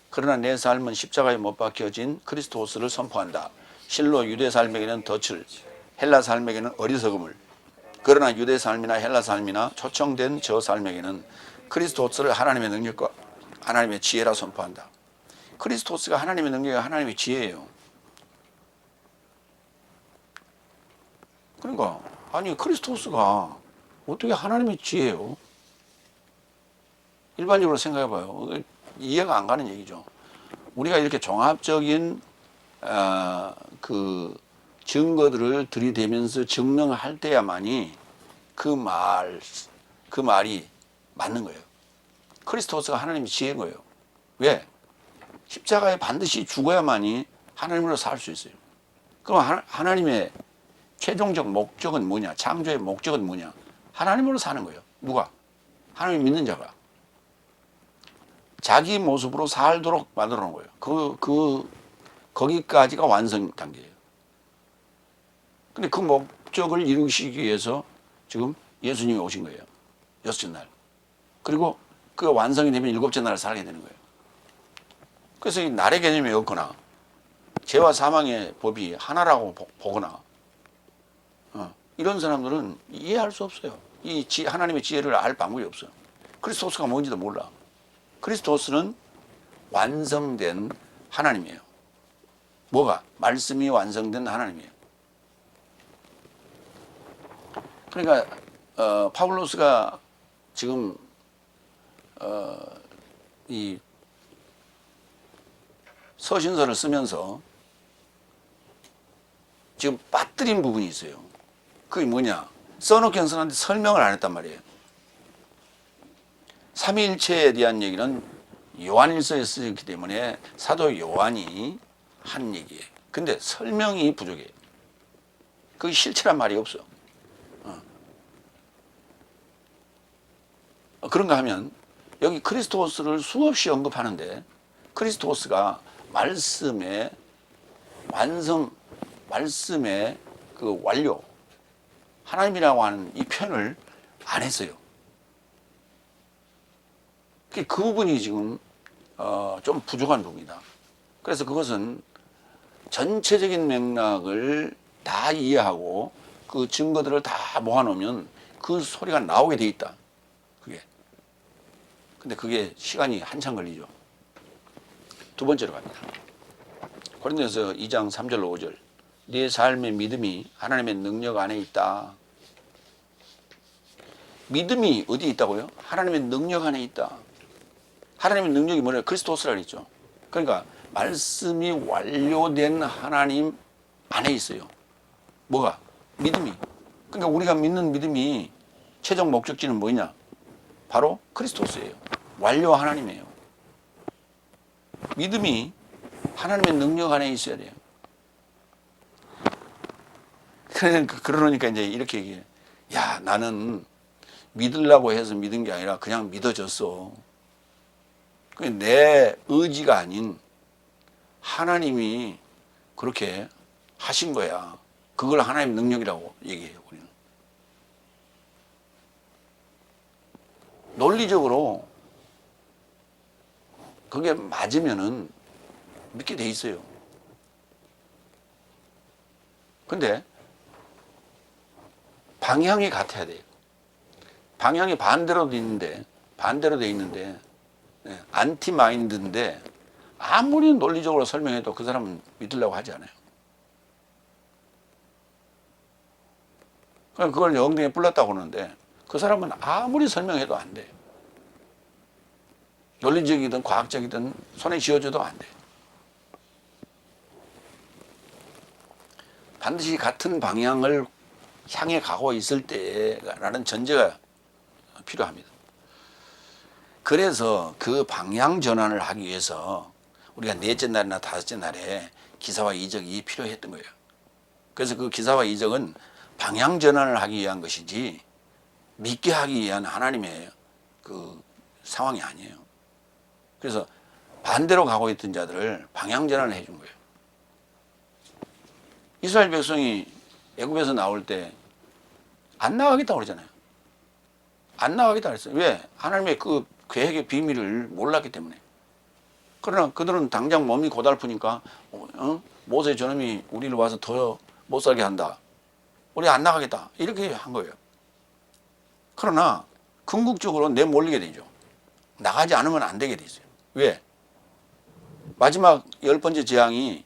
그러나 내 삶은 십자가에 못 박혀진 그리스도스를 선포한다. 실로 유대 삶에게는 덫을, 헬라 삶에게는 어리석음을. 그러나 유대 삶이나 헬라 삶이나 초청된 저 삶에게는 그리스도스를 하나님의 능력과 하나님의 지혜라 선포한다. 그리스도스가 하나님의 능력과 하나님의 지혜예요. 그러니까 아니 그리스도스가 어떻게 하나님의 지혜예요? 일반적으로 생각해 봐요. 이해가 안 가는 얘기죠. 우리가 이렇게 종합적인 그 증거들을 들이대면서 증명할 때야만이 그 말이 맞는 거예요. 크리스토스가 하나님의 지혜인 거예요. 왜? 십자가에 반드시 죽어야만이 하나님으로 살 수 있어요. 그럼 하나님의 최종적 목적은 뭐냐? 창조의 목적은 뭐냐? 하나님으로 사는 거예요. 누가? 하나님 믿는 자가. 자기 모습으로 살도록 만들어 놓은 거예요. 거기까지가 완성 단계예요. 근데 그 목적을 이루시기 위해서 지금 예수님이 오신 거예요. 여섯째 날. 그리고 그 완성이 되면 일곱째 날을 살게 되는 거예요. 그래서 이 날의 개념이 없거나 죄와 사망의 법이 하나라고 보거나 이런 사람들은 이해할 수 없어요. 하나님의 지혜를 알 방법이 없어요. 그리스도스가 뭔지도 몰라. 그리스도스는 완성된 하나님이에요. 뭐가? 말씀이 완성된 하나님이에요. 그러니까 파울로스가 지금 이 서신서를 쓰면서 지금 빠뜨린 부분이 있어요. 그게 뭐냐? 써놓긴 써놨는데 설명을 안 했단 말이에요. 삼위일체에 대한 얘기는 요한일서에 쓰였기 때문에 사도 요한이 한 얘기예요. 근데 설명이 부족해요. 그게 실체란 말이 없어. 그런가 하면 여기 크리스토스를 수없이 언급하는데 크리스토스가 말씀의 완성, 말씀의 그 완료, 하나님이라고 하는 이 표현을 안 했어요. 그 부분이 지금 좀 부족한 부분이다. 그래서 그것은 전체적인 맥락을 다 이해하고 그 증거들을 다 모아놓으면 그 소리가 나오게 돼 있다. 그게. 근데 그게 시간이 한참 걸리죠. 두 번째로 갑니다. 고린도서 2장 3절로 5절. 네 삶의 믿음이 하나님의 능력 안에 있다. 믿음이 어디 있다고요? 하나님의 능력 안에 있다. 하나님의 능력이 뭐냐? 그리스도스라 그랬죠. 그러니까 말씀이 완료된 하나님 안에 있어요. 뭐가? 믿음이. 그러니까 우리가 믿는 믿음이 최종 목적지는 뭐냐? 바로 그리스도스예요. 완료 하나님이에요. 믿음이 하나님의 능력 안에 있어야 돼요. 그러니까 이제 이렇게 얘기해. 야, 나는 믿으려고 해서 믿은 게 아니라 그냥 믿어졌어. 내 의지가 아닌 하나님이 그렇게 하신 거야. 그걸 하나님의 능력이라고 얘기해요, 우리는. 논리적으로 그게 맞으면은 믿게 돼 있어요. 근데 방향이 같아야 돼요. 방향이 반대로 돼 있는데, 안티 마인드인데 아무리 논리적으로 설명해도 그 사람은 믿으려고 하지 않아요. 그럼 그걸 엉덩이에 뿔렀다고 그러는데 그 사람은 아무리 설명해도 안 돼. 논리적이든 과학적이든 손에 쥐어줘도 안 돼. 반드시 같은 방향을 향해 가고 있을 때라는 전제가 필요합니다. 그래서 그 방향 전환을 하기 위해서 우리가 넷째 날이나 다섯째 날에 기사와 이적이 필요했던 거예요. 그래서 그 기사와 이적은 방향 전환을 하기 위한 것이지 믿게 하기 위한 하나님의 그 상황이 아니에요. 그래서 반대로 가고 있던 자들을 방향 전환을 해준 거예요. 이스라엘 백성이 애굽에서 나올 때 안 나가겠다고 그러잖아요. 안 나가겠다 그랬어요. 왜? 하나님의 그 계획의 비밀을 몰랐기 때문에. 그러나 그들은 당장 몸이 고달프니까 모세 저놈이 우리를 와서 더 못 살게 한다. 우리 안 나가겠다. 이렇게 한 거예요. 그러나 궁극적으로 내몰리게 되죠. 나가지 않으면 안 되게 돼 있어요. 왜? 마지막 10번째 재앙이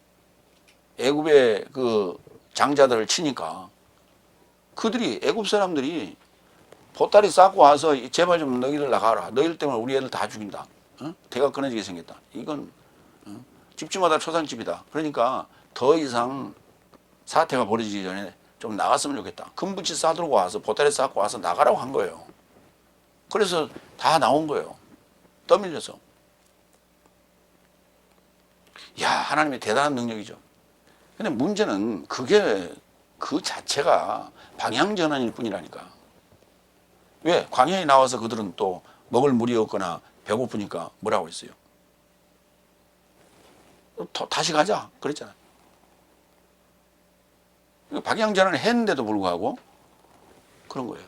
애굽의 그 장자들을 치니까 그들이 애굽 사람들이 보따리 쌓고 와서 제발 좀 너희들 나가라. 너희들 때문에 우리 애들 다 죽인다. 어? 대가 끊어지게 생겼다. 이건 집집마다 초상집이다. 그러니까 더 이상 사태가 벌어지기 전에 좀 나갔으면 좋겠다. 금붙이 싸들고 와서 보따리 쌓고 와서 나가라고 한 거예요. 그래서 다 나온 거예요. 떠밀려서. 야, 하나님의 대단한 능력이죠. 근데 문제는 그게 그 자체가 방향 전환일 뿐이라니까. 왜? 광야에 나와서 그들은 또 먹을 물이 없거나 배고프니까 뭐라고 했어요? 다시 가자. 그랬잖아요. 방향 전환을 했는데도 불구하고 그런 거예요.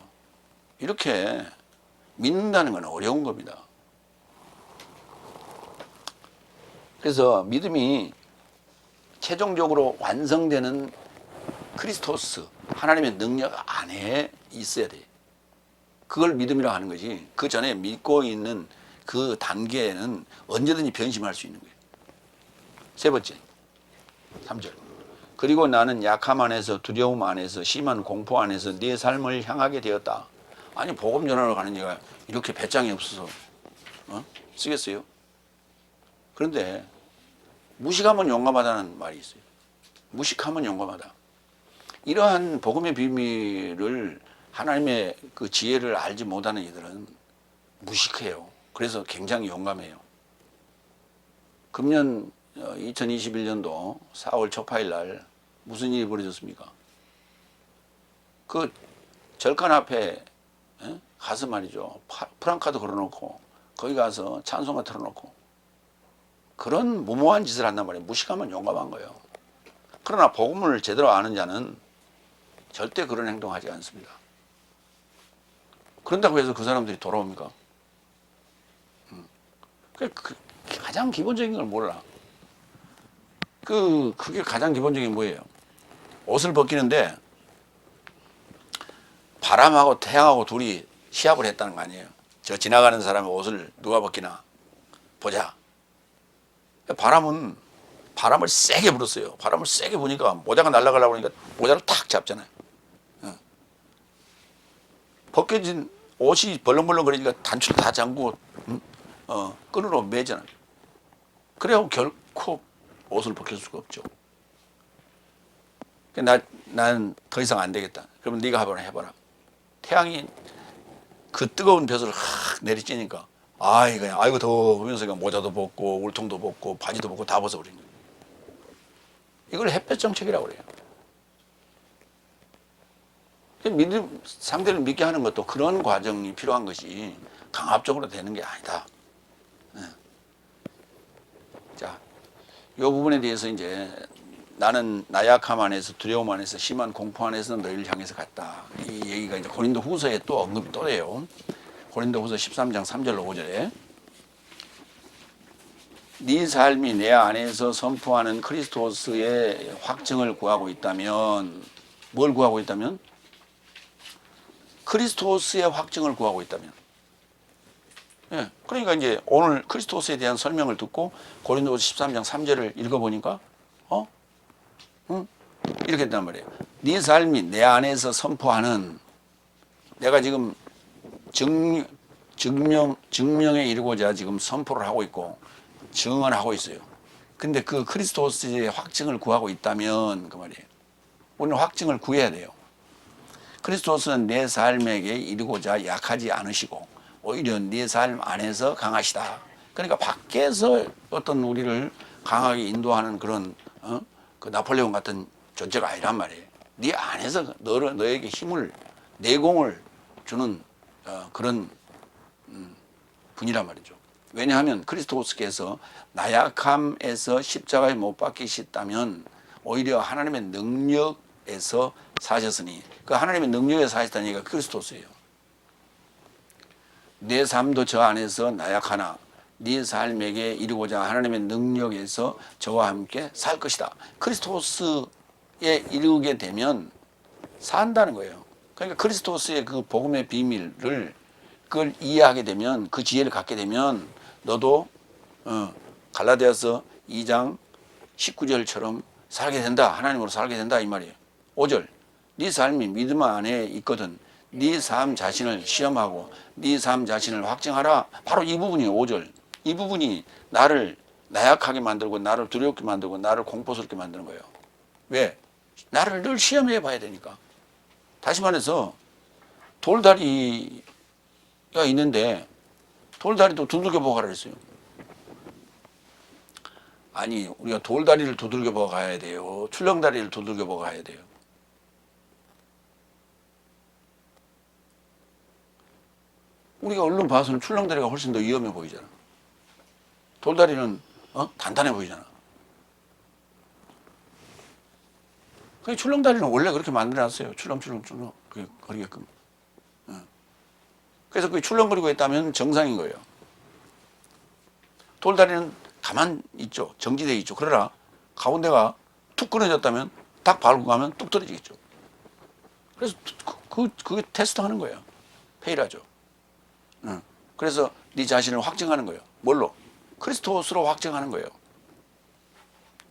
이렇게 믿는다는 건 어려운 겁니다. 그래서 믿음이 최종적으로 완성되는 크리스토스, 하나님의 능력 안에 있어야 돼요. 그걸 믿음이라고 하는 거지. 그 전에 믿고 있는 그 단계에는 언제든지 변심할 수 있는 거예요. 세 번째, 3절. 그리고 나는 약함 안에서 두려움 안에서 심한 공포 안에서 네 삶을 향하게 되었다. 아니 복음 전하러 가는 얘가 이렇게 배짱이 없어서 쓰겠어요? 그런데 무식하면 용감하다는 말이 있어요. 무식하면 용감하다. 이러한 복음의 비밀을 하나님의 그 지혜를 알지 못하는 이들은 무식해요. 그래서 굉장히 용감해요. 금년 2021년도 4월 초파일 날 무슨 일이 벌어졌습니까? 그 절간 앞에 가서 말이죠. 프랑카드 걸어놓고 거기 가서 찬송가 틀어놓고 그런 무모한 짓을 한단 말이에요. 무식하면 용감한 거예요. 그러나 복음을 제대로 아는 자는 절대 그런 행동하지 않습니다. 그런다고 해서 그 사람들이 돌아옵니까? 그 가장 기본적인 걸 몰라. 그게 가장 기본적인 뭐예요? 옷을 벗기는데 바람하고 태양하고 둘이 시합을 했다는 거 아니에요? 저 지나가는 사람의 옷을 누가 벗기나 보자. 바람을 세게 불었어요. 바람을 세게 부니까 모자가 날아가려고 하니까 모자를 탁 잡잖아요. 벗겨진 옷이 벌렁벌렁 거리니까 단추를 다 잠그고 끈으로 매잖아요. 그래야 결코 옷을 벗길 수가 없죠. 난 더 이상 안 되겠다. 그러면 네가 한번 해봐라. 태양이 그 뜨거운 볕을 확 내리쬐니까 아이고 더워 하면서 모자도 벗고 울통도 벗고 바지도 벗고 다 벗어버린 거예요. 이걸 햇볕 정책이라고 그래요. 믿음, 상대를 믿게 하는 것도 그런 과정이 필요한 것이 강압적으로 되는 게 아니다. 자, 이 부분에 대해서 이제 나는 나약함 안에서 두려움 안에서 심한 공포 안에서 너희를 향해서 갔다. 이 얘기가 이제 고린도 후서에 또 언급이 또 돼요. 고린도 후서 13장 3절로 5절에 네 삶이 내 안에서 선포하는 크리스토스의 확증을 구하고 있다면 뭘 구하고 있다면? 크리스토스의 확증을 구하고 있다면. 예, 그러니까 이제 오늘 크리스토스에 대한 설명을 듣고 고린도후서 13장 3절을 읽어보니까 이렇게 했단 말이에요. 네 삶이 내 안에서 선포하는 내가 지금 증명에 이르고자 지금 선포를 하고 있고 증언하고 있어요. 근데 그 크리스토스의 확증을 구하고 있다면 그 말이에요. 우리는 확증을 구해야 돼요. 크리스토스는 내 삶에게 이르고자 약하지 않으시고 오히려 내 삶 안에서 강하시다. 그러니까 밖에서 어떤 우리를 강하게 인도하는 그런 그 나폴레옹 같은 존재가 아니란 말이에요. 네 안에서 너에게 힘을 내공을 주는 그런 분이란 말이죠. 왜냐하면 그리스도께서 나약함에서 십자가에 못 박히셨다면 오히려 하나님의 능력에서 사셨으니 그 하나님의 능력에서 사셨다는 얘기가 그리스도예요. 내 삶도 저 안에서 나약하나 네 삶에게 이루고자 하나님의 능력에서 저와 함께 살 것이다. 그리스도스에 이르게 되면 산다는 거예요. 그러니까 그리스도스의 그 복음의 비밀을 그걸 이해하게 되면 그 지혜를 갖게 되면 너도 갈라디아서 2장 19절처럼 살게 된다. 하나님으로 살게 된다 이 말이에요. 5절 네 삶이 믿음 안에 있거든 네 삶 자신을 시험하고 네 삶 자신을 확증하라. 바로 이 부분이에요. 5절. 이 부분이 나를 나약하게 만들고 나를 두렵게 만들고 나를 공포스럽게 만드는 거예요. 왜? 나를 늘 시험해 봐야 되니까. 다시 말해서 돌다리가 있는데 돌다리도 두들겨 보고 가라 그랬어요. 아니, 우리가 돌다리를 두들겨 보고 가야 돼요? 출렁다리를 두들겨 보고 가야 돼요? 우리가 얼른 봐서는 출렁다리가 훨씬 더 위험해 보이잖아. 돌다리는 단단해 보이잖아. 그 출렁다리는 원래 그렇게 만들어놨어요. 출렁출렁 거리게끔. 그래서 그 출렁거리고 있다면 정상인 거예요. 돌다리는 가만 있죠. 정지되어 있죠. 그러나 가운데가 툭 끊어졌다면 딱 밟고 가면 뚝 떨어지겠죠. 그래서 그 테스트 하는 거예요. 페일하죠. 그래서 네 자신을 확증하는 거예요. 뭘로? 그리스도스로 확증하는 거예요.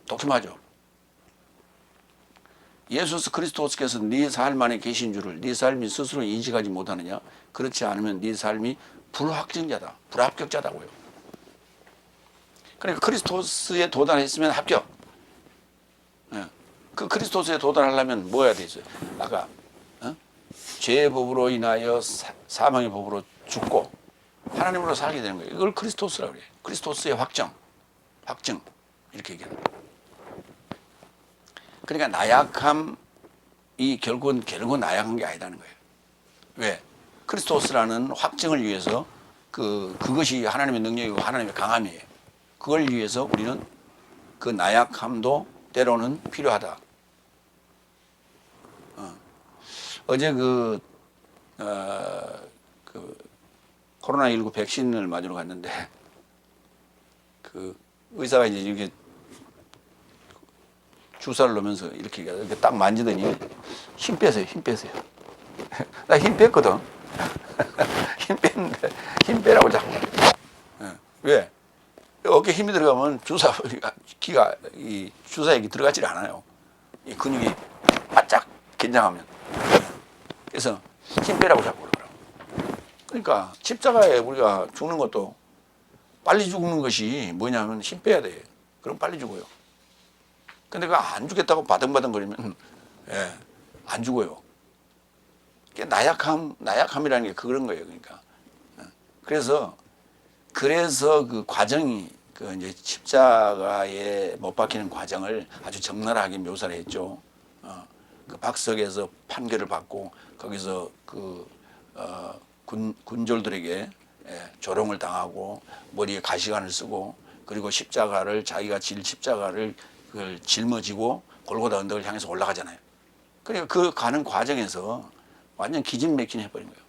독특하죠. 예수 그리스도께서 네 삶 안에 계신 줄을 네 삶이 스스로 인식하지 못하느냐? 그렇지 않으면 네 삶이 불확증자다. 불합격자다고요. 그러니까 그리스도스에 도달했으면 합격. 그 그리스도스에 도달하려면 뭐 해야 되죠? 아까 죄의 법으로 인하여 사망의 법으로 죽고 하나님으로 살게 되는 거예요. 이걸 그리스도스라고 그래요. 그리스도스의 확증 이렇게 얘기하는 거예요. 그러니까 나약함이 결국은 나약한 게 아니라는 거예요. 왜? 그리스도스라는 확증을 위해서 그것이 하나님의 능력이고 하나님의 강함이에요. 그걸 위해서 우리는 그 나약함도 때로는 필요하다. 어제 코로나19 백신을 맞으러 갔는데 그 의사가 이제 이렇게 주사를 놓으면서 이렇게 딱 만지더니 힘 빼세요. 나 힘 뺐거든. 힘 뺐는데 힘 빼라고 자꾸. 왜? 어깨에 힘이 들어가면 이 주사액이 들어가질 않아요. 이 근육이 바짝 긴장하면. 그래서 힘 빼라고 자꾸 그러더라고. 그러니까 십자가에 우리가 죽는 것도 빨리 죽는 것이 뭐냐면 힘 빼야 돼. 그럼 빨리 죽어요. 근데 그 안 죽겠다고 바등바등거리면 안 죽어요. 나약함이라는 게 그런 거예요. 그러니까 그래서 그 과정이 이제 십자가에 못 박히는 과정을 아주 적나라하게 묘사를 했죠. 그 박석에서 판결을 받고 거기서 군졸들에게 조롱을 당하고 머리에 가시관을 쓰고 그리고 자기가 질 십자가를 그걸 짊어지고 골고다 언덕을 향해서 올라가잖아요. 그러니까 그 가는 과정에서 완전 기진맥진 해버린 거예요.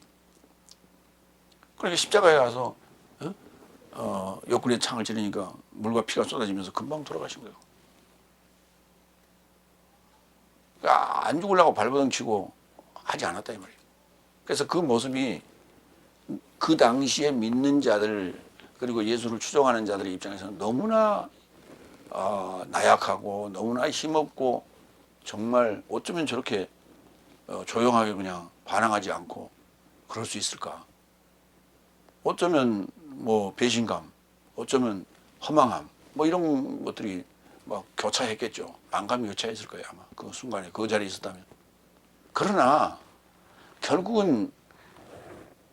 그러니까 십자가에 가서 옆구리에 창을 찌르니까 물과 피가 쏟아지면서 금방 돌아가신 거예요. 그러니까 안 죽으려고 발버둥 치고 하지 않았다 이 말이에요. 그래서 그 모습이 그 당시에 믿는 자들 그리고 예수를 추종하는 자들의 입장에서는 너무나 나약하고 너무나 힘없고 정말 어쩌면 저렇게 조용하게 그냥 반항하지 않고 그럴 수 있을까? 어쩌면 뭐 배신감, 어쩌면 허망함, 뭐 이런 것들이 막 교차했겠죠. 만감이 교차했을 거예요 아마 그 순간에 그 자리에 있었다면. 그러나 결국은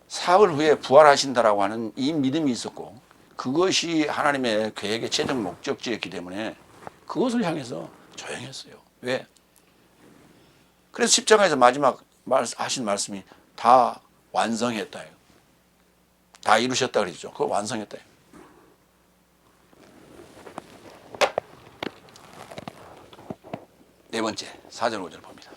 사흘 후에 부활하신다라고 하는 이 믿음이 있었고 그것이 하나님의 계획의 최종 목적지였기 때문에 그것을 향해서 조용했어요. 왜? 그래서 십자가에서 마지막 하신 말씀이 다 완성했다. 다 이루셨다 그랬죠. 그거 완성했다. 네 번째 4절 5절 봅니다.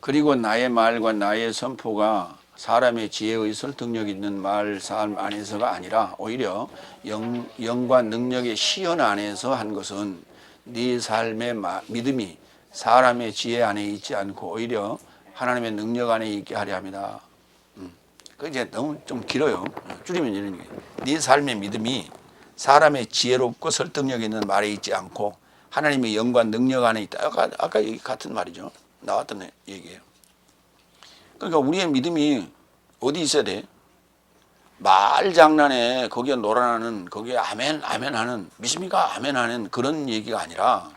그리고 나의 말과 나의 선포가 사람의 지혜의 설득력 있는 말 삶 안에서가 아니라 오히려 영과 능력의 시연 안에서 한 것은 네 삶의 믿음이 사람의 지혜 안에 있지 않고 오히려 하나님의 능력 안에 있게 하려 합니다. 그 이제 너무 좀 길어요. 줄이면 이런 게. 네 삶의 믿음이 사람의 지혜롭고 설득력 있는 말에 있지 않고 하나님의 영과 능력 안에 있다. 아까 같은 말이죠. 나왔던 얘기예요. 그러니까 우리의 믿음이 어디 있어야 돼? 말 장난에 거기에 놀아나는, 거기에 아멘 아멘 하는, 믿습니까 아멘 하는 그런 얘기가 아니라,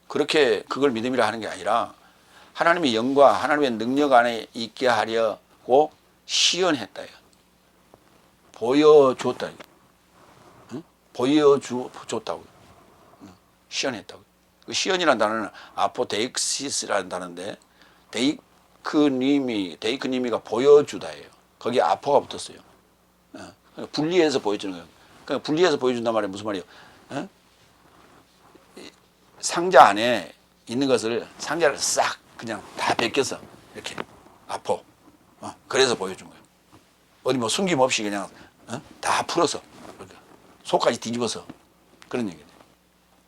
그렇게 그걸 믿음이라 하는 게 아니라 하나님의 영과 하나님의 능력 안에 있게 하려고 시연했다. 보여줬다. 보여줬다고. 시연했다고. 그 시연이라는 단어는 아포데익시스라는 단어인데, 데이크님이가 보여주다예요. 거기에 아포가 붙었어요. 분리해서 보여주는 거예요. 그러니까 분리해서 보여준단 말이에요. 무슨 말이에요? 상자 안에 있는 것을, 상자를 싹 그냥 다 벗겨서 이렇게 아포. 그래서 보여준 거예요. 어디 뭐 숨김없이 그냥 다 풀어서 속까지 뒤집어서 그런 얘기예요.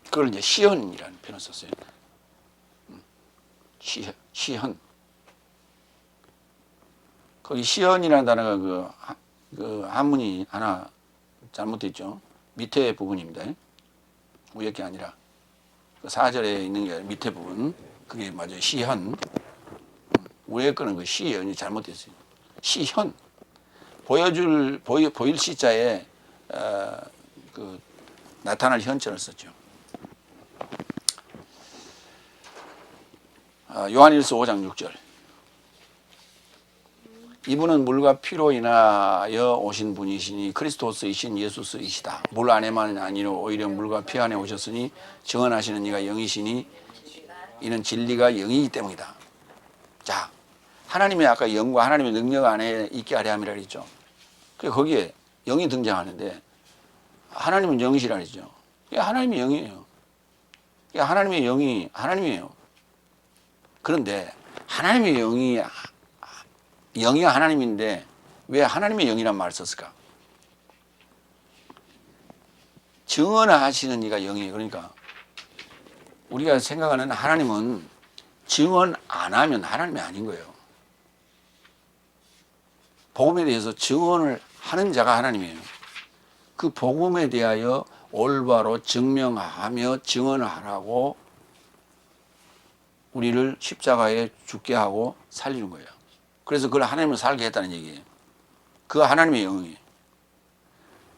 그걸 이제 시연이라는 표현을 썼어요. 시현. 거기 시연이라는 단어가 그 한문이 하나 잘못되어 있죠. 밑에 부분입니다. 위에 게 아니라 그 4절에 있는 게 밑에 부분, 그게 맞아요. 시현. 위에 거는 그 시연이 잘못됐어요. 시현. 보일 시자에 그 나타날 현자를 썼죠. 요한일서 5장 6절. 이분은 물과 피로 인하여 오신 분이시니 그리스도스이신 예수스이시다. 물 안에만 아니로 오히려 물과 피 안에 오셨으니 증언하시는 이가 영이시니 이는 진리가 영이기 때문이다. 자, 하나님의 아까 영과 하나님의 능력 안에 있게 하려 함이라 그랬죠. 거기에 영이 등장하는데 하나님은 영이시라 그랬죠. 하나님의 영이에요. 하나님의 영이 하나님이에요. 그런데 하나님의 영이 하나님인데 왜 하나님의 영이란 말을 썼을까? 증언하시는 이가 영이에요. 그러니까 우리가 생각하는 하나님은 증언 안 하면 하나님이 아닌 거예요. 복음에 대해서 증언을 하는 자가 하나님이에요. 그 복음에 대하여 올바로 증명하며 증언을 하라고 우리를 십자가에 죽게 하고 살리는 거예요. 그래서 그걸 하나님을 살게 했다는 얘기예요. 그가 하나님의 영이에요.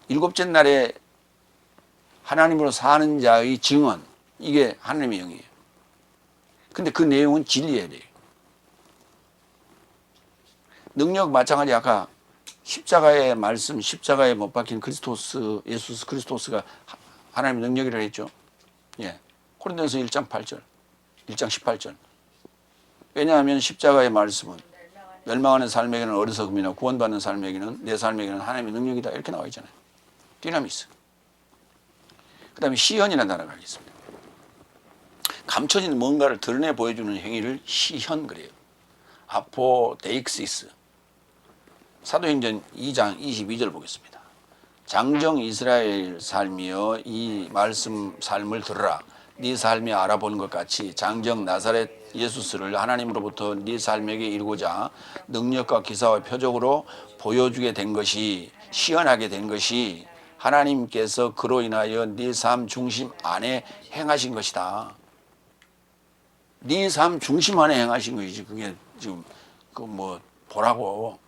일곱째 날에 하나님으로 사는 자의 증언, 이게 하나님의 영이에요. 근데 그 내용은 진리해야 돼요. 능력 마찬가지. 아까 십자가의 말씀, 십자가에 못 박힌 그리스도스, 예수 그리스도스가 하나님의 능력이라고 했죠. 예. 고린도전서 1장 8절, 1장 18절. 왜냐하면 십자가의 말씀은 멸망하는 삶에게는 어리석음이나 구원받는 삶에게는, 내 삶에게는 하나님의 능력이다. 이렇게 나와 있잖아요. 디나미스. 그 다음에 시현이라는 단어가 있습니다. 감춰진 뭔가를 드러내 보여주는 행위를 시현 그래요. 아포데익시스. 사도행전 2장 22절 보겠습니다. 장정 이스라엘 삶이여 이 말씀 삶을 들으라. 네 삶이 알아보는 것 같이 장정 나사렛 예수스를 하나님으로부터 네 삶에게 이루고자 능력과 기사와 표적으로 보여주게 된 것이, 시연하게 된 것이 하나님께서 그로 인하여 네 삶 중심 안에 행하신 것이다. 네 삶 중심 안에 행하신 것이지. 그게 지금 그 뭐 보라고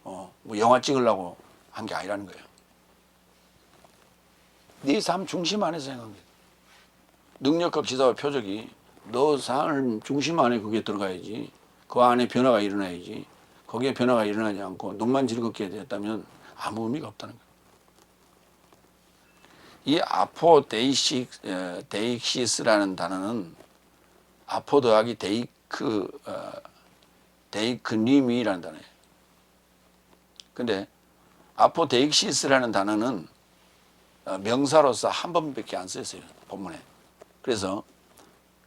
뭐 영화 찍으려고 한 게 아니라는 거예요. 네 삶 중심 안에서 행한 거예요. 능력과 기사와 표적이 너 삶 중심 안에 그게 들어가야지. 그 안에 변화가 일어나야지. 거기에 변화가 일어나지 않고 눈만 즐겁게 됐다면 아무 의미가 없다는 거예요. 이 아포데이시스라는 단어는 아포 더하기 데이크님이라는 단어예요. 근데 아포데이시스라는 단어는 명사로서 한 번밖에 안 쓰였어요. 본문에. 그래서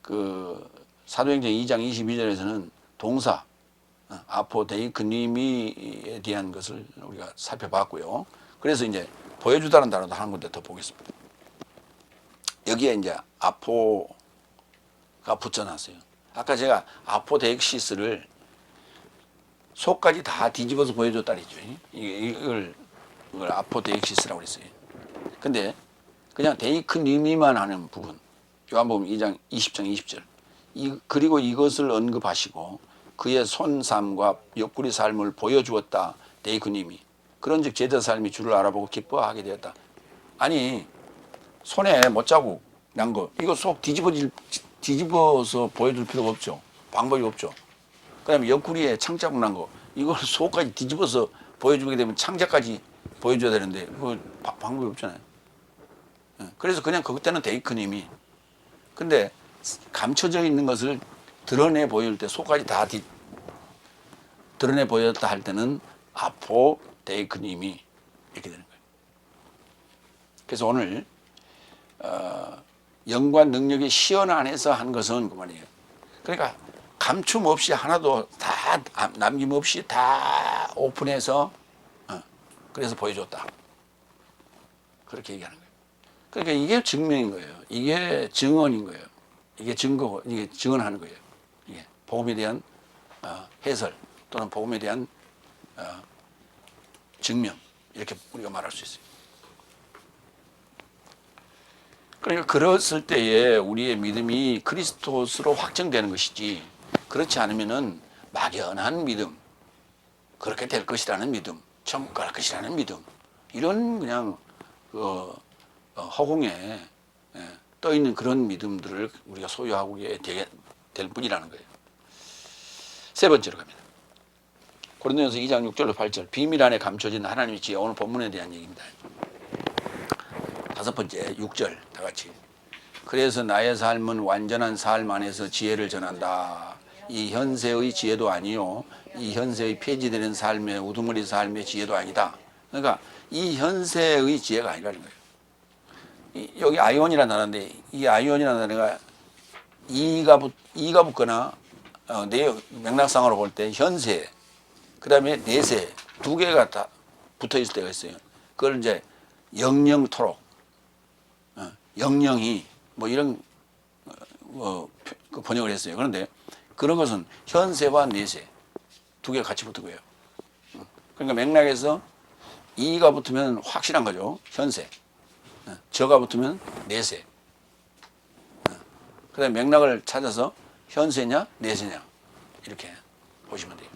그 사도행전 2장 22절에서는 동사 아포데이크님이에 대한 것을 우리가 살펴봤고요. 그래서 이제 보여주다는 단어도 한 군데 더 보겠습니다. 여기에 이제 아포가 붙여놨어요. 아까 제가 아포데익시스를 속까지 다 뒤집어서 보여줬다 그랬죠. 이걸 아포데익시스라고 그랬어요. 근데 그냥 데이크님이만 하는 부분, 요한복음 2장 20절 그리고 이것을 언급하시고 그의 손삼과 옆구리 삶을 보여주었다. 데이크님이. 그런즉 제자 삶이 주를 알아보고 기뻐하게 되었다. 아니 손에 못자국 난 거 이거 속 뒤집어서 보여줄 필요가 없죠. 방법이 없죠. 그다음에 옆구리에 창자국 난 거 이걸 속까지 뒤집어서 보여주게 되면 창자까지 보여줘야 되는데 그 방법이 없잖아요. 그래서 그냥 그때는 데이크님이 근데 감춰져 있는 것을 드러내 보일 때 속까지 다 드러내 보였다 할 때는 아포 데이크님이 이렇게 되는 거예요. 그래서 오늘 영과 능력의 시연 안에서 한 것은 그 말이에요. 그러니까 감춤 없이 하나도 다 남김없이 다 오픈해서 그래서 보여줬다. 그렇게 얘기하는 거예요. 그러니까 이게 증명인 거예요. 이게 증언인 거예요. 이게 증거고 이게 증언하는 거예요. 이게 복음에 대한 해설 또는 복음에 대한 증명 이렇게 우리가 말할 수 있어요. 그러니까 그랬을 때에 우리의 믿음이 그리스도스로 확정되는 것이지 그렇지 않으면은 막연한 믿음, 그렇게 될 것이라는 믿음, 천국 갈 것이라는 믿음 이런 그냥 허공에 떠 있는 그런 믿음들을 우리가 소유하고 될 뿐이라는 거예요. 세 번째로 갑니다. 고린도전서 2장 6절로 8절 비밀 안에 감춰진 하나님의 지혜 오늘 본문에 대한 얘기입니다. 다섯 번째 6절 다 같이 그래서 나의 삶은 완전한 삶 안에서 지혜를 전한다. 이 현세의 지혜도 아니요 이 현세의 폐지되는 삶의 우두머리 삶의 지혜도 아니다. 그러니까 이 현세의 지혜가 아니라는 거예요. 여기 아이온이라는 단어인데 이 아이온이라는 단어가 이가 붙거나 내 맥락상으로 볼 때 현세 그 다음에 내세 두 개가 다 붙어 있을 때가 있어요. 그걸 이제 영영토록 영영이 뭐 이런 번역을 했어요. 그런데 그런 것은 현세와 내세 두 개가 같이 붙은 거예요. 그러니까 맥락에서 이가 붙으면 확실한 거죠. 현세. 저가 붙으면 내세. 그 다음에 맥락을 찾아서 현세냐 내세냐 이렇게 보시면 돼요.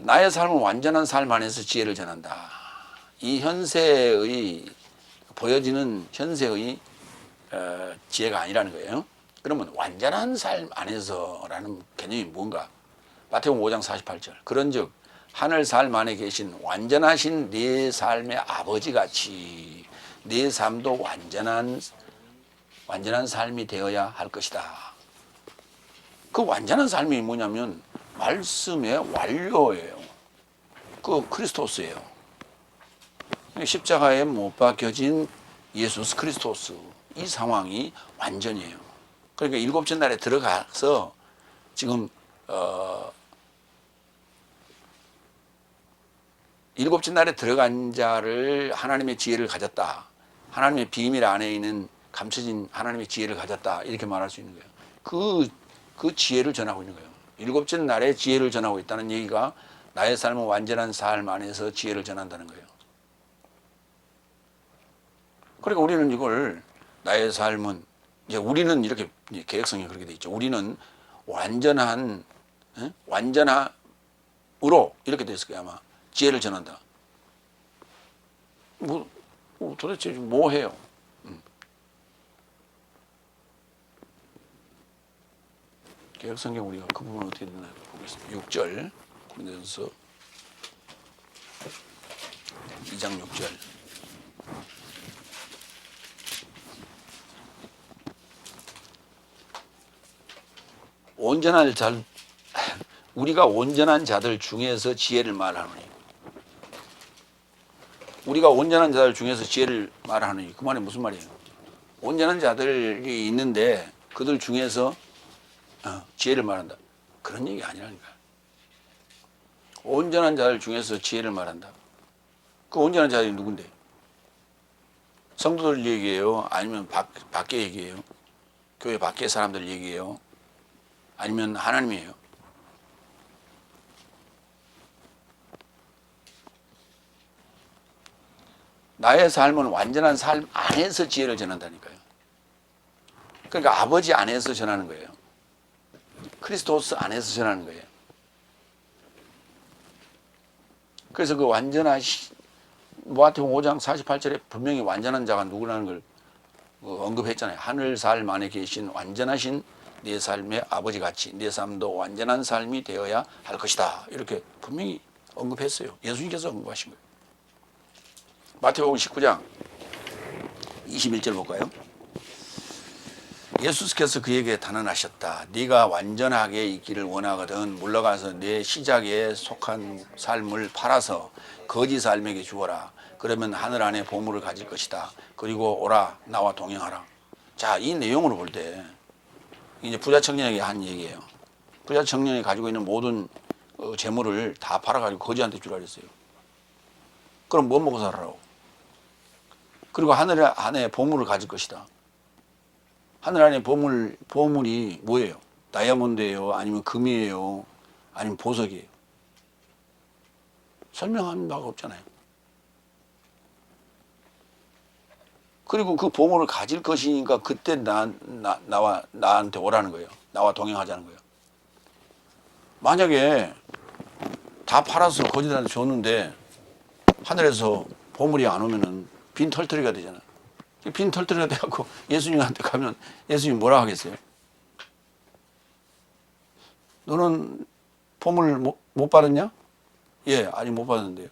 나의 삶은 완전한 삶 안에서 지혜를 전한다. 이 현세의 보여지는 현세의 지혜가 아니라는 거예요. 그러면 완전한 삶 안에서라는 개념이 뭔가? 마태복음 5장 48절 그런즉 하늘 삶 안에 계신 완전하신 네 삶의 아버지같이 네 삶도 완전한 삶이 되어야 할 것이다. 그 완전한 삶이 뭐냐면 말씀의 완료예요. 그 크리스토스예요. 십자가에 못 박혀진 예수스 크리스토스 이 상황이 완전이에요. 그러니까 일곱째 날에 들어가서 지금 일곱째 날에 들어간 자를 하나님의 지혜를 가졌다. 하나님의 비밀 안에 있는 감춰진 하나님의 지혜를 가졌다. 이렇게 말할 수 있는 거예요. 그 지혜를 전하고 있는 거예요. 일곱째 날에 지혜를 전하고 있다는 얘기가 나의 삶은 완전한 삶 안에서 지혜를 전한다는 거예요. 그러니까 우리는 이걸 나의 삶은 이제 우리는 이렇게 개혁성이 그렇게 돼 있죠. 우리는 완전함으로 이렇게 됐을 거야 아마 지혜를 전한다. 도대체 뭐 해요? 개혁성경 우리가 그 부분 어떻게 되나 보겠습니다. 6절 고린도전서 2장 6절 온전한 자 우리가 온전한 자들 중에서 지혜를 말하노니 우리가 온전한 자들 중에서 지혜를 말하노니 그 말이 무슨 말이에요? 온전한 자들이 있는데 그들 중에서 지혜를 말한다. 그런 얘기 아니라니까. 온전한 자들 중에서 지혜를 말한다. 그 온전한 자들이 누군데? 성도들 얘기예요? 아니면 밖에 얘기예요? 교회 밖에 사람들 얘기예요? 아니면 하나님이에요? 나의 삶은 완전한 삶 안에서 지혜를 전한다니까요. 그러니까 아버지 안에서 전하는 거예요. 크리스토스 안에서 전하는 거예요. 그래서 그 마태복음 5장 48절에 분명히 완전한 자가 누구라는 걸 언급했잖아요. 하늘 살 안에 계신 완전하신 내 삶의 아버지 같이 내 삶도 완전한 삶이 되어야 할 것이다. 이렇게 분명히 언급했어요. 예수님께서 언급하신 거예요. 마태복음 19장 21절 볼까요? 예수께서 그에게 단언하셨다. 네가 완전하게 있기를 원하거든 물러가서 내 시작에 속한 삶을 팔아서 거지 삶에게 주어라. 그러면 하늘 안에 보물을 가질 것이다. 그리고 오라 나와 동행하라. 자, 이 내용으로 볼 때 이제 부자 청년에게 한 얘기예요. 부자 청년이 가지고 있는 모든 재물을 다 팔아가지고 거지한테 주라 그랬어요. 그럼 뭐 먹고 살아라고? 그리고 하늘 안에 보물을 가질 것이다. 하늘 안에 보물이 뭐예요? 다이아몬드예요? 아니면 금이에요? 아니면 보석이에요? 설명한 바가 없잖아요. 그리고 그 보물을 가질 것이니까 그때 나한테 오라는 거예요. 나와 동행하자는 거예요. 만약에 다 팔아서 거지들한테 줬는데 하늘에서 보물이 안 오면은 빈 털터리가 되잖아. 빈 털터리가 돼갖고 예수님한테 가면 예수님 뭐라 하겠어요? 너는 보물 못 받았냐? 예, 아직 못 받았는데요.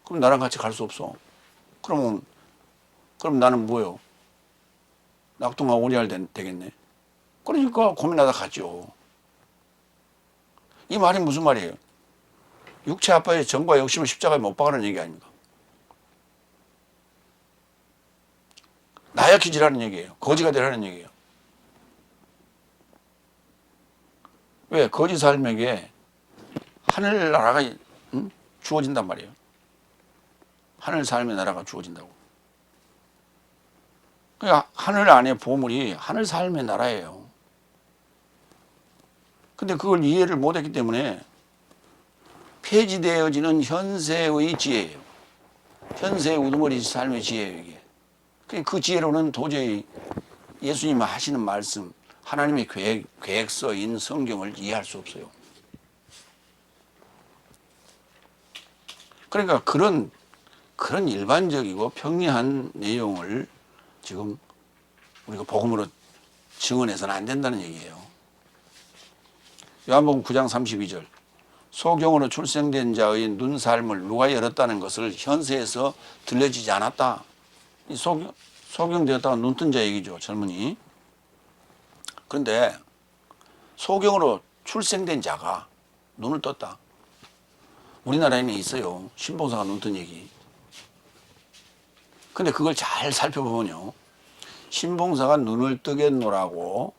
그럼 나랑 같이 갈 수 없어. 그럼 나는 뭐요? 낙동강 오리알 되겠네. 그러니까 고민하다 갔죠. 이 말이 무슨 말이에요? 육체 아빠의 정과 욕심을 십자가에 못 박으라는 얘기 아닙니까? 나약해지라는 얘기예요. 거지가 되라는 얘기예요. 왜? 거지 삶에게 하늘나라가 주어진단 말이에요. 하늘 삶의 나라가 주어진다고. 그러니까 하늘 안에 보물이 하늘 삶의 나라예요. 근데 그걸 이해를 못했기 때문에 폐지되어지는 현세의 지혜예요. 현세의 우두머리 삶의 지혜예요, 이게. 그 지혜로는 도저히 예수님이 하시는 말씀, 하나님의 계획서인 성경을 이해할 수 없어요. 그러니까 그런 일반적이고 평이한 내용을 지금 우리가 복음으로 증언해서는 안 된다는 얘기예요. 요한복음 9장 32절. 소경으로 출생된 자의 눈삶을 누가 열었다는 것을 현세에서 들려지지 않았다. 이 소경되었다가 눈 뜬 자 얘기죠, 젊은이. 그런데 소경으로 출생된 자가 눈을 떴다. 우리나라에는 있어요. 신봉사가 눈 뜬 얘기. 근데 그걸 잘 살펴보면요. 신봉사가 눈을 뜨겠노라고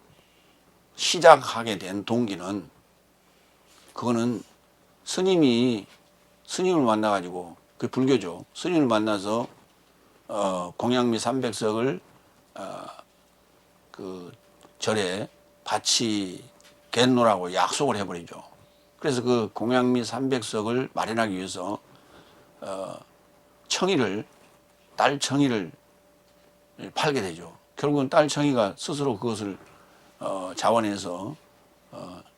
시작하게 된 동기는 그거는 스님을 만나가지고, 그 불교죠. 스님을 만나서 공양미 300석을 그 절에 바치겠노라고 약속을 해버리죠. 그래서 그 공양미 300석을 마련하기 위해서 딸 청이를 팔게 되죠. 결국은 딸 청이가 스스로 그것을 자원해서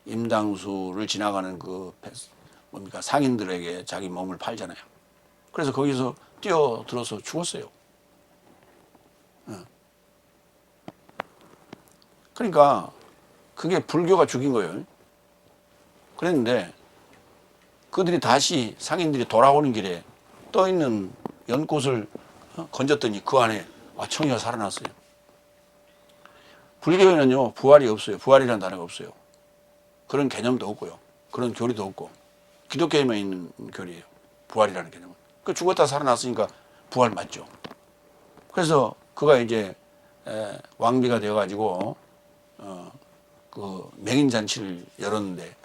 임당수를 지나가는 상인들에게 자기 몸을 팔잖아요. 그래서 거기서 뛰어들어서 죽었어요. 그러니까 그게 불교가 죽인 거예요. 그랬는데 그들이 다시 상인들이 돌아오는 길에 떠있는 연꽃을 건졌더니 그 안에 청이가 살아났어요. 불교에는요, 부활이 없어요. 부활이라는 단어가 없어요. 그런 개념도 없고요. 그런 교리도 없고, 기독교에만 있는 교리예요. 부활이라는 개념은. 그 죽었다 살아났으니까 부활 맞죠. 그래서 그가 이제 왕비가 되어가지고 그 맹인잔치를 열었는데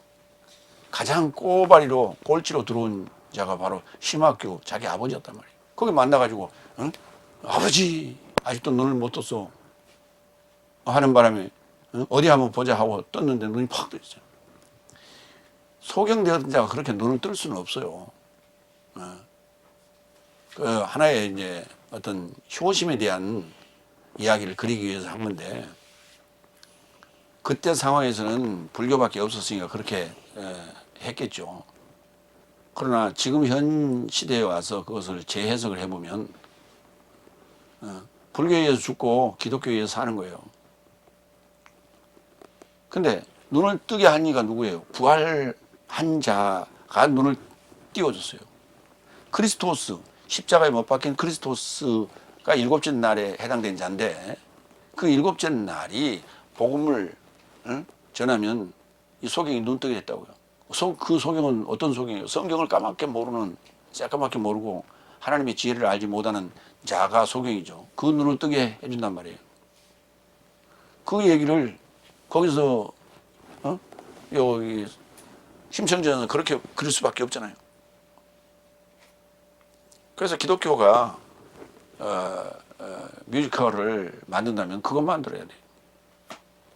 가장 꼴찌로 들어온 자가 바로 심학교 자기 아버지였단 말이에요. 거기 만나가지고 아버지 아직도 눈을 못 떴어 하는 바람에 어디 한번 보자 하고 떴는데 눈이 팍 떠있어요. 소경되었던 자가 그렇게 눈을 뜰 수는 없어요. 그 하나의 이제 어떤 효심에 대한 이야기를 그리기 위해서 한 건데, 그때 상황에서는 불교밖에 없었으니까 그렇게 했겠죠. 그러나 지금 현 시대에 와서 그것을 재해석을 해보면 불교에서 죽고 기독교에서 사는 거예요. 근데 눈을 뜨게 한 이가 누구예요? 부활한 자가 눈을 띄워줬어요. 크리스토스, 십자가에 못 박힌 크리스토스가 일곱째 날에 해당된 자인데 그 일곱째 날이 복음을 전하면 이 소경이 눈뜨게 됐다고요. 그 소경은 어떤 소경이에요? 성경을 까맣게 모르는, 새까맣게 모르고 하나님의 지혜를 알지 못하는 자가 소경이죠. 그 눈을 뜨게 해준단 말이에요. 그 얘기를 거기서 여기 심청전은 그렇게 그릴 수밖에 없잖아요. 그래서 기독교가 뮤지컬을 만든다면 그것 만들어야 돼요.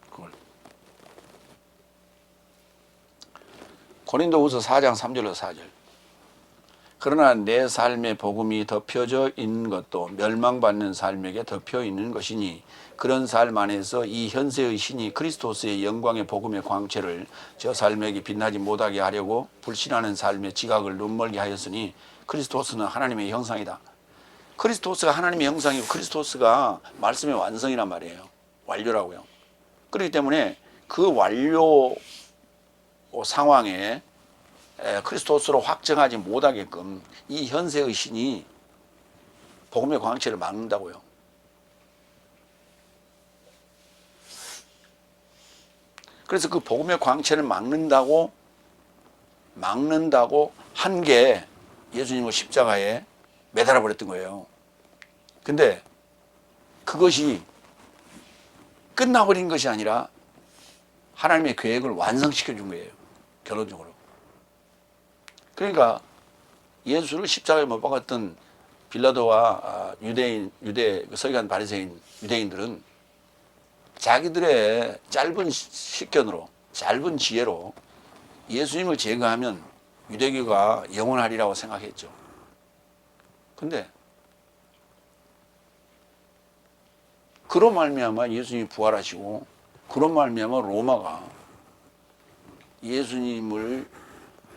그걸. 고린도후서 4장 3절로 4절. 그러나 내 삶의 복음이 덮여져 있는 것도 멸망받는 삶에게 덮여 있는 것이니 그런 삶 안에서 이 현세의 신이 그리스도스의 영광의 복음의 광채를 저 삶에게 빛나지 못하게 하려고 불신하는 삶의 지각을 눈멀게 하였으니 그리스도스는 하나님의 형상이다. 그리스도스가 하나님의 형상이고 그리스도스가 말씀의 완성이란 말이에요. 완료라고요. 그렇기 때문에 그 완료 상황에 그리스도스로 확정하지 못하게끔 이 현세의 신이 복음의 광채를 막는다고요. 그래서 그 복음의 광채를 막는다고 한 게 예수님을 십자가에 매달아 버렸던 거예요. 근데 그것이 끝나버린 것이 아니라 하나님의 계획을 완성시켜 준 거예요. 결론적으로. 그러니까 예수를 십자가에 못 박았던 빌라도와 유대 서기관 바리새인 유대인들은 자기들의 짧은 식견으로, 짧은 지혜로 예수님을 제거하면 유대교가 영원하리라고 생각했죠. 근데 그로 말미암아 예수님이 부활하시고 그로 말미암아 로마가 예수님을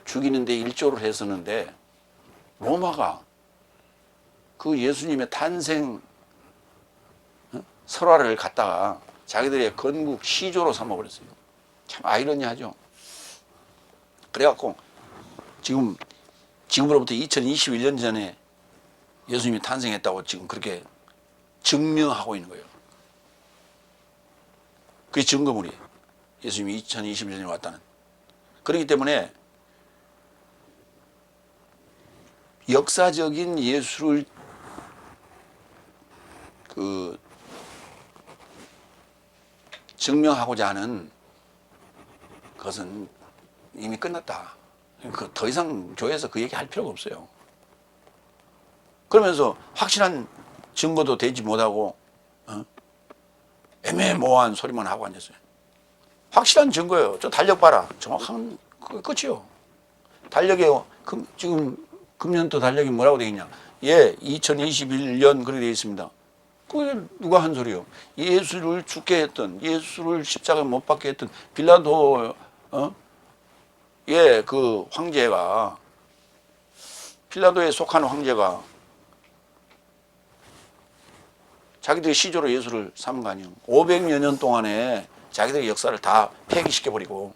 죽이는 데 일조를 했었는데 로마가 그 예수님의 탄생 설화를 갖다가 자기들의 건국 시조로 삼아버렸어요. 참 아이러니하죠. 그래갖고 지금으로부터 2021년 전에 예수님이 탄생했다고 지금 그렇게 증명하고 있는 거예요. 그게 증거물이에요. 예수님이 2021년에 왔다는. 그렇기 때문에 역사적인 예수를 증명하고자 하는 것은 이미 끝났다. 더 이상 교회에서 그 얘기 할 필요가 없어요. 그러면서 확실한 증거도 되지 못하고 애매모호한 소리만 하고 앉았어요. 확실한 증거예요. 저 달력 봐라. 정확한 그게 끝이요. 달력에 지금 금년도 달력이 뭐라고 되어 있냐? 예, 2021년 그렇게 되어 있습니다. 그게 누가 한 소리요? 예수를 죽게 했던, 예수를 십자가에 못 박게 했던 빌라도 그 황제가, 빌라도에 속한 황제가 자기들의 시조로 예수를 삼은 거 아니에요. 500여 년 동안에 자기들의 역사를 다 폐기시켜버리고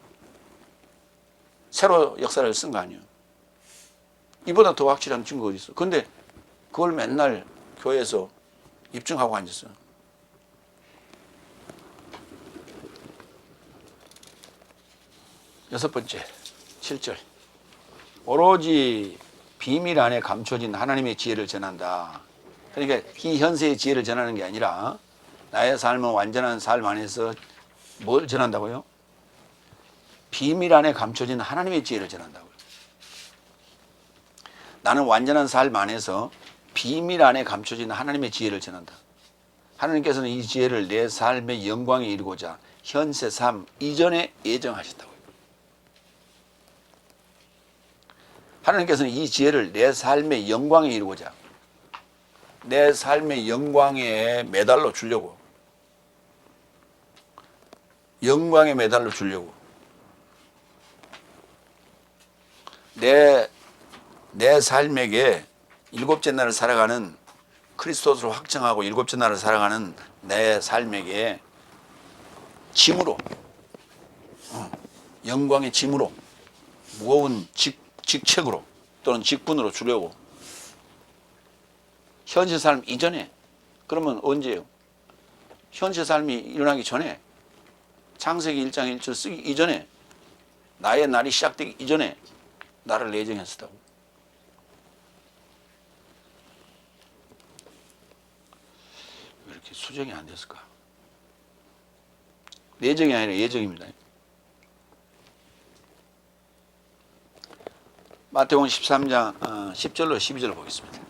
새로 역사를 쓴 거 아니에요. 이보다 더 확실한 증거가 어디 있어. 근데 그걸 맨날 교회에서 입증하고 앉았어요. 여섯 번째, 7절. 오로지 비밀 안에 감춰진 하나님의 지혜를 전한다. 그러니까 이 현세의 지혜를 전하는 게 아니라 나의 삶은 완전한 삶 안에서 뭘 전한다고요? 비밀 안에 감춰진 하나님의 지혜를 전한다고요. 나는 완전한 삶 안에서 비밀 안에 감춰진 하나님의 지혜를 전한다. 하나님께서는 이 지혜를 내 삶의 영광에 이루고자 현세 삶 이전에 예정하셨다고요. 하나님께서는 이 지혜를 내 삶의 영광에 이루고자, 내 삶의 영광에 매달려 주려고 영광의 메달로 주려고. 내 삶에게 일곱째 날을 살아가는 크리스토스로 확정하고 일곱째 날을 살아가는 내 삶에게 짐으로, 영광의 짐으로, 무거운 직책으로 또는 직분으로 주려고. 현실 삶 이전에. 그러면 언제요? 현실 삶이 일어나기 전에, 창세기 1장 1절 쓰기 이전에, 나의 날이 시작되기 이전에 나를 내정했었다고. 왜 이렇게 수정이 안 됐을까? 내정이 아니라 예정입니다. 마태복음 13장 10절로 12절을 보겠습니다.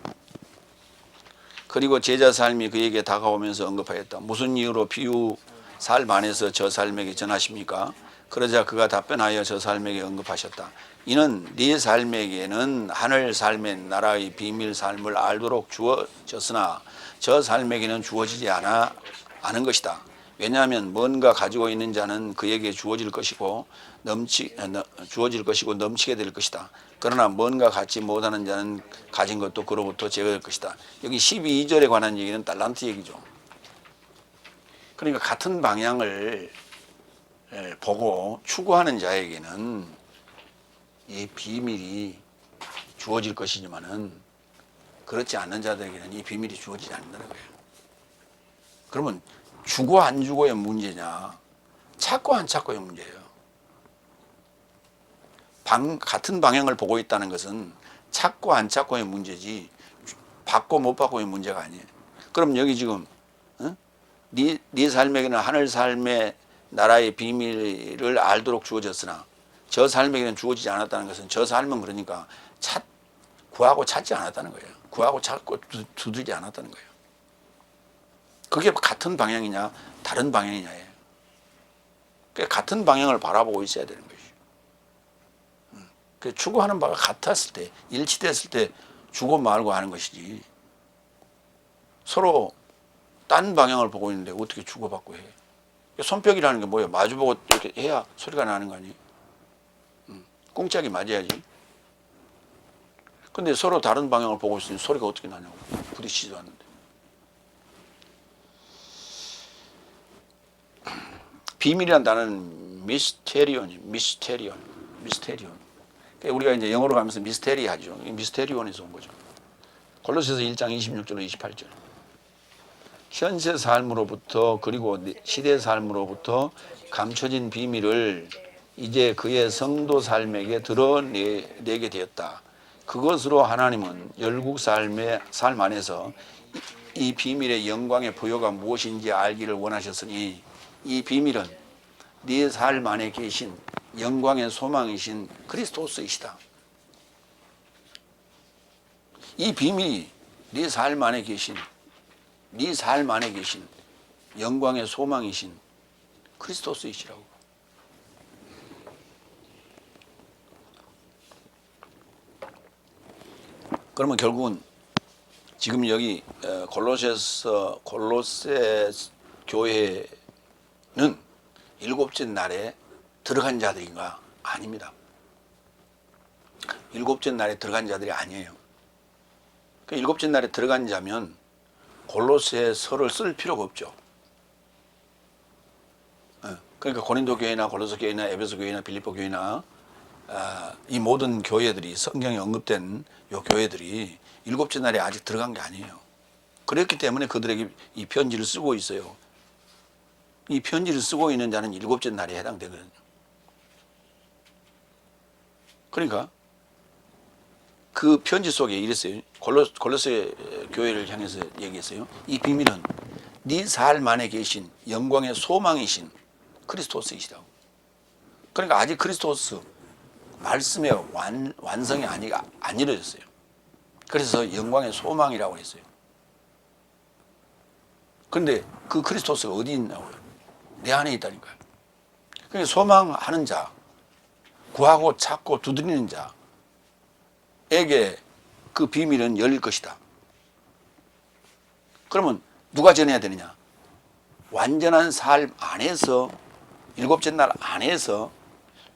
그리고 제자 삶이 그에게 다가오면서 언급하였다. 무슨 이유로 비유 삶 안에서 저 삶에게 전하십니까? 그러자 그가 답변하여 저 삶에게 언급하셨다. 이는 네 삶에게는 하늘 삶의 나라의 비밀 삶을 알도록 주어졌으나 저 삶에게는 주어지지 않은 것이다. 왜냐하면 뭔가 가지고 있는 자는 그에게 주어질 것이고 넘치게 될 것이다. 그러나 뭔가 갖지 못하는 자는 가진 것도 그로부터 제거될 것이다. 여기 12절에 관한 얘기는 달란트 얘기죠. 그러니까 같은 방향을 보고 추구하는 자에게는 이 비밀이 주어질 것이지만은 그렇지 않는 자들에게는 이 비밀이 주어지지 않는다는 거예요. 그러면 주고 안 주고의 문제냐, 찾고 안 찾고의 문제예요. 같은 방향을 보고 있다는 것은 찾고 안 찾고의 문제지 받고 못 받고의 문제가 아니에요. 그럼 여기 지금 네 삶에게는 하늘 삶의 나라의 비밀을 알도록 주어졌으나 저 삶에게는 주어지지 않았다는 것은 저 삶은 그러니까 구하고 찾지 않았다는 거예요. 구하고 찾고 두드리지 않았다는 거예요. 그게 같은 방향이냐 다른 방향이냐예요. 그러니까 같은 방향을 바라보고 있어야 되는 것이죠. 추구하는 바가 같았을 때, 일치됐을 때 주고 말고 하는 것이지, 서로 딴 방향을 보고 있는데 어떻게 주고받고 해. 손뼉이라는 게 뭐예요? 마주보고 이렇게 해야 소리가 나는 거 아니에요? 꿍짝이 맞아야지. 근데 서로 다른 방향을 보고 있으니 소리가 어떻게 나냐고. 부딪히지도 않는데. 비밀이란 단어는 미스테리온. 우리가 이제 영어로 가면서 미스테리 하죠. 미스테리온에서 온 거죠. 골로새서 1장 26절로 28절. 현세 삶으로부터 그리고 시대 삶으로부터 감춰진 비밀을 이제 그의 성도 삶에게 드러내게 되었다. 그것으로 하나님은 열국 삶 안에서 이 비밀의 영광의 부여가 무엇인지 알기를 원하셨으니 이 비밀은 네 삶 안에 계신 영광의 소망이신 그리스도스이시다. 이 비밀이 네 삶 안에 계신 영광의 소망이신 그리스도스이시라고. 그러면 결국은 지금 여기 골로새 교회는 일곱째 날에 들어간 자들인가? 아닙니다. 일곱째 날에 들어간 자들이 아니에요. 그 일곱째 날에 들어간 자면 골로새서를 쓸 필요가 없죠. 그러니까 고린도 교회나 골로새 교회나 에베소 교회나 빌립보 교회나 이 모든 교회들이 성경에 언급된 이 교회들이 일곱째 날에 아직 들어간 게 아니에요. 그렇기 때문에 그들에게 이 편지를 쓰고 있어요. 이 편지를 쓰고 있는 자는 일곱째 날에 해당되거든요. 그러니까 그 편지 속에 이랬어요. 골로새 교회를 향해서 얘기했어요. 이 비밀은 네 삶 안에 계신 영광의 소망이신 그리스도스이시다고. 그러니까 아직 그리스도스 말씀의 완성이 안 이루어졌어요. 그래서 영광의 소망이라고 했어요. 그런데 그 그리스도스가 어디 있냐고요? 내 안에 있다니까요. 그러니까 소망하는 자, 구하고 찾고 두드리는 자에게 그 비밀은 열릴 것이다. 그러면 누가 전해야 되느냐? 완전한 삶 안에서 일곱째 날 안에서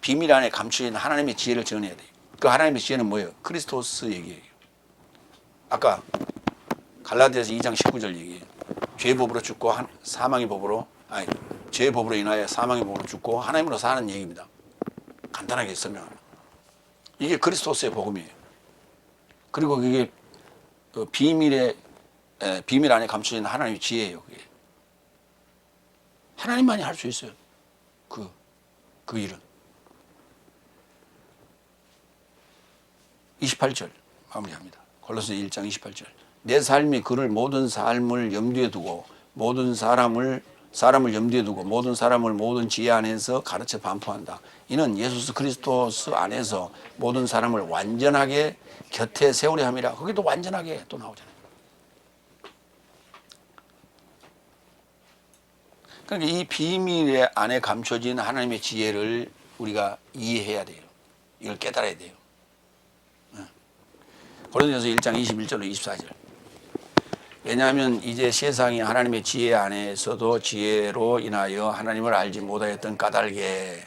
비밀 안에 감추인 하나님의 지혜를 전해야 돼요. 그 하나님의 지혜는 뭐예요? 크리스토스 얘기예요. 아까 갈라디아서 2장 19절 얘기예요. 죄의 법으로 죽고 사망의 법으로 죄의 법으로 인하여 사망의 법으로 죽고 하나님으로 사는 얘기입니다. 간단하게 설명합니다. 이게 그리스도스의 복음이에요. 그리고 그게 그 비밀 안에 감춰진 하나님의 지혜예요. 그게 하나님만이 할 수 있어요. 그 일은. 28절 마무리합니다. 골로새 1장 28절. 내 삶이 그를 모든 삶을 염두에 두고 모든 사람을 염두에 두고 모든 사람을 모든 지혜 안에서 가르쳐 반포한다. 이는 예수 그리스도스 안에서 모든 사람을 완전하게 곁에 세우려 함이라. 거기도 완전하게 또 나오잖아요. 그러니까 이 비밀 안에 감춰진 하나님의 지혜를 우리가 이해해야 돼요. 이걸 깨달아야 돼요. 고린도전서 1장 21절로 24절. 왜냐하면 이제 세상이 하나님의 지혜 안에서도 지혜로 인하여 하나님을 알지 못하였던 까닭에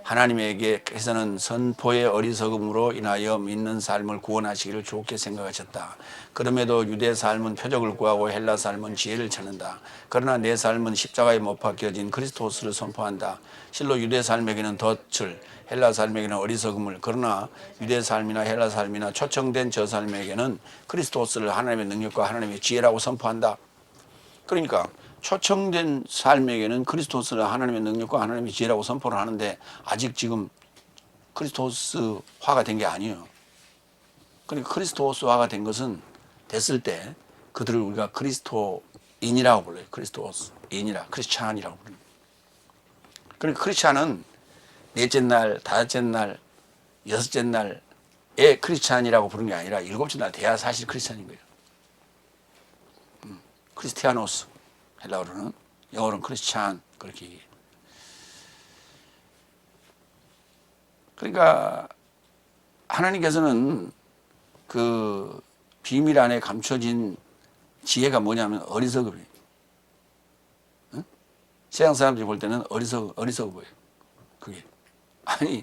하나님에게서는 선포의 어리석음으로 인하여 믿는 삶을 구원하시기를 좋게 생각하셨다. 그럼에도 유대 삶은 표적을 구하고 헬라 삶은 지혜를 찾는다. 그러나 내 삶은 십자가에 못 박혀진 그리스도스를 선포한다. 실로 유대 삶에게는 덫을 헬라 삶에게는 어리석음을 그러나 유대 삶이나 헬라 삶이나 초청된 저 삶에게는 그리스도스를 하나님의 능력과 하나님의 지혜라고 선포한다. 그러니까 초청된 삶에게는 그리스도스를 하나님의 능력과 하나님의 지혜라고 선포를 하는데 아직 지금 그리스도스화가 된 게 아니에요. 그러니까 그리스도스화가 된 것은 됐을 때 그들을 우리가 그리스도인이라고 불러요. 그리스도인이라 크리스찬이라고 부릅니다. 그러니까 크리스찬은 넷째 날, 다섯째 날, 여섯째 날에 크리스찬이라고 부르는 게 아니라 일곱째 날 돼야 사실 크리스찬인 거예요. 크리스티아노스 헬라어로는, 영어로는 크리스찬 그렇게 얘기해요. 그러니까 하나님께서는 그 비밀 안에 감춰진 지혜가 뭐냐면 어리석음이에요. 응? 세상 사람들이 볼 때는 어리석어 보여요. 그게 아니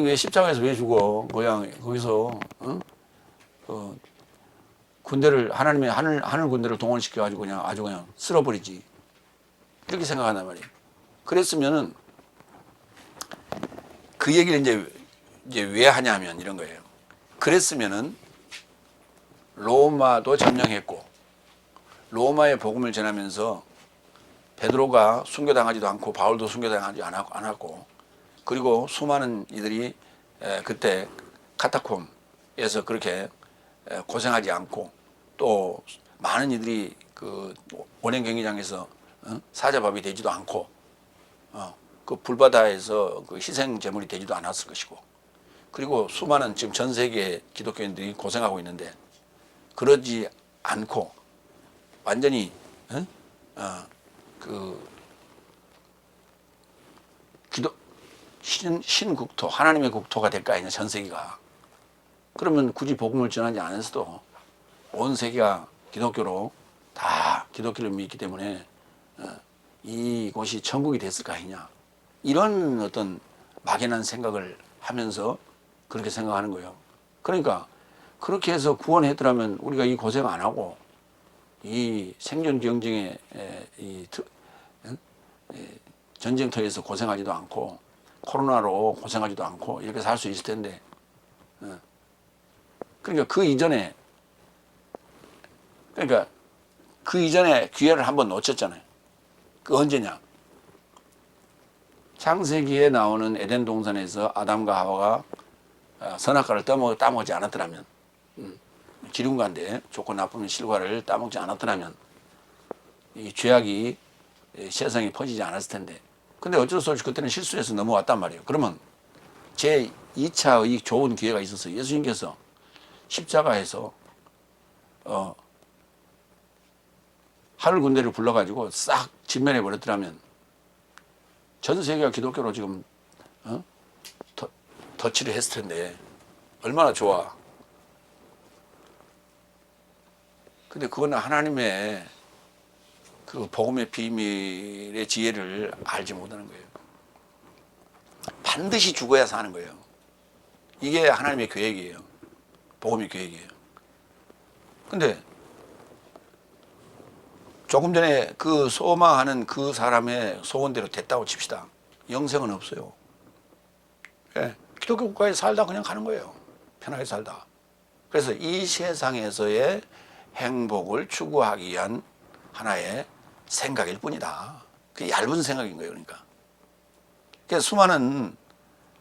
왜 십자가에서 왜 죽어? 거기서 군대를 하나님의 하늘 군대를 동원시켜 가지고 그냥 아주 그냥 쓸어버리지. 이렇게 생각한단 말이에요. 그랬으면은 그 얘기를 이제 왜 하냐면 이런 거예요. 그랬으면은 로마도 점령했고 로마의 복음을 전하면서 베드로가 순교당하지도 않고 바울도 순교당하지 않았고 그리고 수많은 이들이 그때 카타콤에서 그렇게 고생하지 않고 또 많은 이들이 그 원형 경기장에서 사자밥이 되지도 않고 그 불바다에서 그 희생 제물이 되지도 않았을 것이고 그리고 수많은 지금 전 세계 기독교인들이 고생하고 있는데 그러지 않고 완전히 신국토 하나님의 국토가 될 거 아니냐 전 세계가. 그러면 굳이 복음을 전하지 않았어도 온 세계가 기독교로 다 기독교를 믿기 때문에 이곳이 천국이 됐을 거 아니냐 이런 어떤 막연한 생각을 하면서 그렇게 생각하는 거예요. 그러니까 그렇게 해서 구원했더라면 우리가 이 고생 안 하고 이 생존 경쟁에 이 전쟁터에서 고생하지도 않고 코로나로 고생하지도 않고 이렇게 살 수 있을 텐데 그러니까 그 이전에 기회를 한번 놓쳤잖아요. 그 언제냐? 창세기에 나오는 에덴 동산에서 아담과 하와가 선악과를 따먹지 않았더라면 기름과인데 좋고 나쁜 실과를 따먹지 않았더라면 이 죄악이 세상에 퍼지지 않았을 텐데 근데 어쩔 수 없이 그때는 실수해서 넘어왔단 말이에요. 그러면 제 2차의 좋은 기회가 있어서 예수님께서 십자가에서 하늘 군대를 불러가지고 싹 진멸해 버렸더라면 전 세계가 기독교로 지금 덧칠을 했을 텐데 얼마나 좋아. 근데 그거는 하나님의 그 복음의 비밀의 지혜를 알지 못하는 거예요. 반드시 죽어야 사는 거예요. 이게 하나님의 계획이에요. 복음의 계획이에요. 근데 조금 전에 그 소망하는 그 사람의 소원대로 됐다고 칩시다. 영생은 없어요. 예, 기독교 국가에 살다 그냥 가는 거예요. 편하게 살다. 그래서 이 세상에서의 행복을 추구하기 위한 하나의 생각일 뿐이다. 그게 얇은 생각인 거예요. 그러니까. 그래서 수많은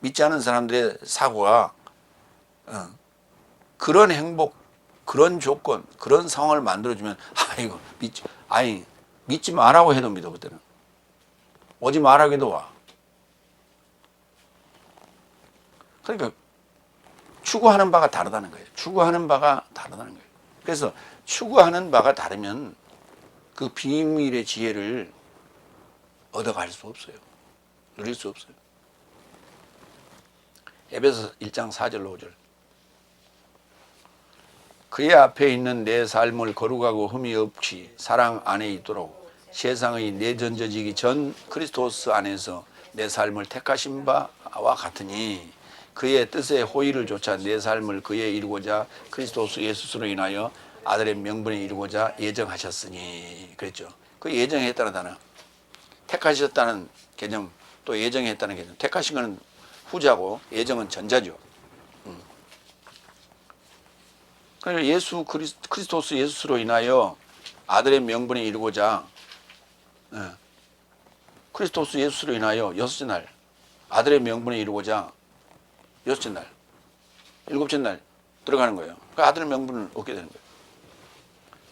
믿지 않은 사람들의 사고가 그런 행복, 그런 조건, 그런 상황을 만들어주면 이거 믿지 말라고 해도 믿어. 그때는 오지 말라고 해도 와. 그러니까 추구하는 바가 다르다는 거예요. 추구하는 바가 다르다는 거예요. 그래서 추구하는 바가 다르면 그 비밀의 지혜를 얻어갈 수 없어요. 누릴 수 없어요. 에베소 1장 4절 5절. 그의 앞에 있는 내 삶을 거룩하고 흠이 없이 사랑 안에 있도록 세상의 내던져지기 전 그리스도스 안에서 내 삶을 택하신 바와 같으니 그의 뜻에 호의를 좇아 내 삶을 그에 이루고자 그리스도스 예수로 인하여 아들의 명분에 이루고자 예정하셨으니 그랬죠. 그 예정했다는 단어, 택하셨다는 개념, 또 예정했다는 개념. 택하신 것은 후자고 예정은 전자죠. 그래서 그리스도스 예수로 인하여 아들의 명분에 이루고자 그리스도스 예수로 인하여 여섯째 날 아들의 명분에 이루고자 여섯째 날, 일곱째 날 들어가는 거예요. 그 아들의 명분을 얻게 되는 거예요.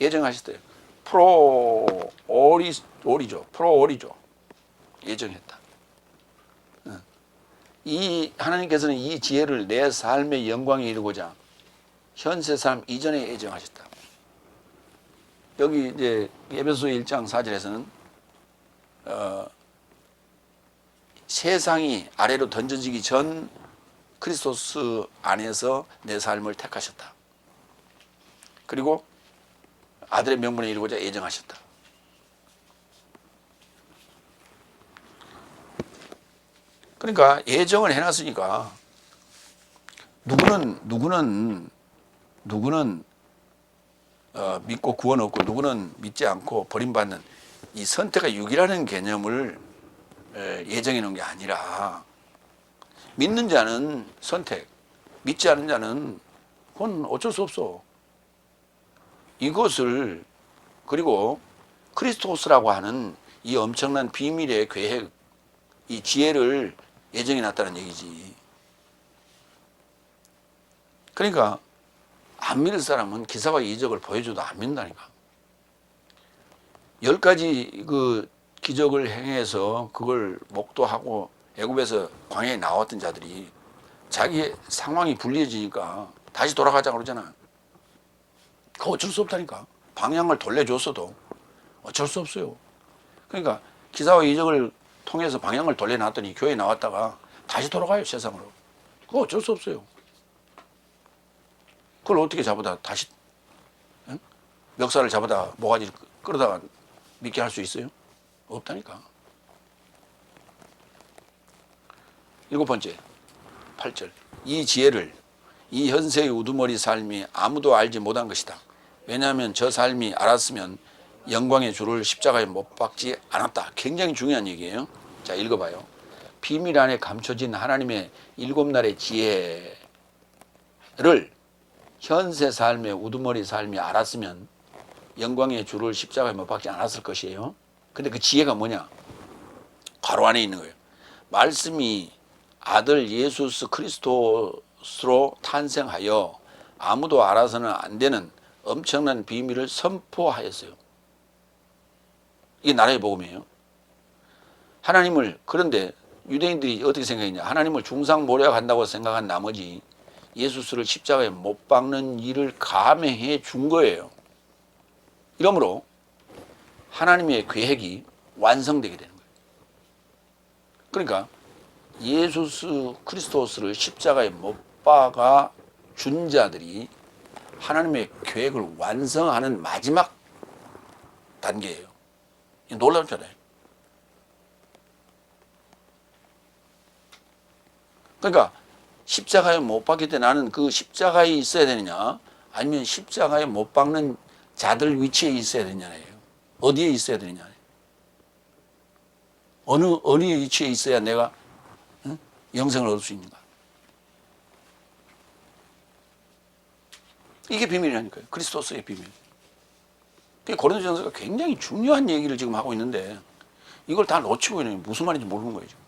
예정하셨대요. 프로오리죠. 예정했다. 이 하나님께서는 이 지혜를 내 삶의 영광에 이루고자 현세 삶 이전에 예정하셨다. 여기 이제 에베소 1장 4절에서는 세상이 아래로 던져지기 전 그리스도스 안에서 내 삶을 택하셨다. 그리고 아들의 명분에 이루고자 예정하셨다. 그러니까 예정을 해놨으니까 누구는 믿고 구원 얻고 누구는 믿지 않고 버림받는 이 선택의 유기라는 개념을 예정해 놓은 게 아니라 믿는 자는 선택, 믿지 않는 자는 그건 어쩔 수 없어. 이것을 그리고 크리스토스라고 하는 이 엄청난 비밀의 계획, 이 지혜를 예정해 놨다는 얘기지. 그러니까 안 믿을 사람은 기사와 이적을 보여줘도 안 믿는다니까. 10가지 그 기적을 행해서 그걸 목도하고 애굽에서 광야에 나왔던 자들이 자기의 상황이 불리해지니까 다시 돌아가자고 그러잖아. 그거 어쩔 수 없다니까. 방향을 돌려줬어도 어쩔 수 없어요. 그러니까 기사와 이적을 통해서 방향을 돌려놨더니 교회에 나왔다가 다시 돌아가요, 세상으로. 그거 어쩔 수 없어요. 그걸 어떻게 잡아다 다시 멱살을 잡아다 모가지를 끌어다가 믿게 할 수 있어요? 없다니까. 7번째 8절. 이 지혜를 이 현세의 우두머리 삶이 아무도 알지 못한 것이다. 왜냐하면 저 삶이 알았으면 영광의 주를 십자가에 못 박지 않았다. 굉장히 중요한 얘기예요. 자, 읽어봐요. 비밀 안에 감춰진 하나님의 7날의 지혜를 현세 삶의 우두머리 삶이 알았으면 영광의 주를 십자가에 못 박지 않았을 것이에요. 근데 그 지혜가 뭐냐? 괄호 안에 있는 거예요. 말씀이 아들 예수 그리스도로 탄생하여 아무도 알아서는 안 되는 엄청난 비밀을 선포하였어요. 이게 나라의 복음이에요. 하나님을, 그런데 유대인들이 어떻게 생각했냐? 하나님을 중상모략한다고 생각한 나머지 예수를 십자가에 못 박는 일을 감행해 준 거예요. 이러므로 하나님의 계획이 완성되게 되는 거예요. 그러니까 예수 그리스도스를 십자가에 못 박아 준 자들이 하나님의 계획을 완성하는 마지막 단계예요. 이 놀라운 표현이에요. 그러니까 십자가에 못 박힐 때 나는 그 십자가에 있어야 되느냐, 아니면 십자가에 못 박는 자들 위치에 있어야 되느냐예요. 어디에 있어야 되느냐. 어느 위치에 있어야 내가 영생을 얻을 수 있는가. 이게 비밀이라니까요. 그리스도스의 비밀. 고린도전서가 굉장히 중요한 얘기를 지금 하고 있는데 이걸 다 놓치고 있는, 무슨 말인지 모르는 거예요. 지금.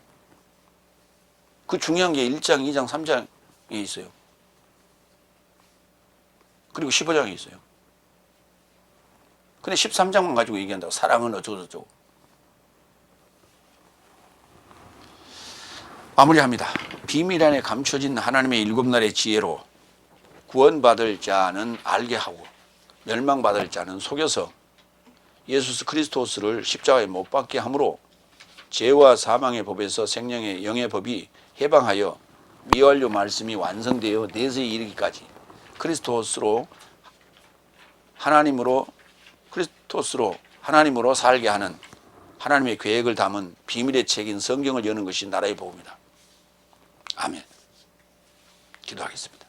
그 중요한 게 1장, 2장, 3장에 있어요. 그리고 15장에 있어요. 근데 13장만 가지고 얘기한다고. 사랑은 어쩌고저쩌고. 마무리합니다. 비밀 안에 감춰진 하나님의 7날의 지혜로 구원받을 자는 알게 하고 멸망받을 자는 속여서 예수 그리스도스를 십자가에 못 박게 함으로 죄와 사망의 법에서 생명의 영의 법이 해방하여 미완료 말씀이 완성되어 내세에 이르기까지 그리스도스로 하나님으로 살게 하는 하나님의 계획을 담은 비밀의 책인 성경을 여는 것이 나라의 복음이다. 아멘. 기도하겠습니다.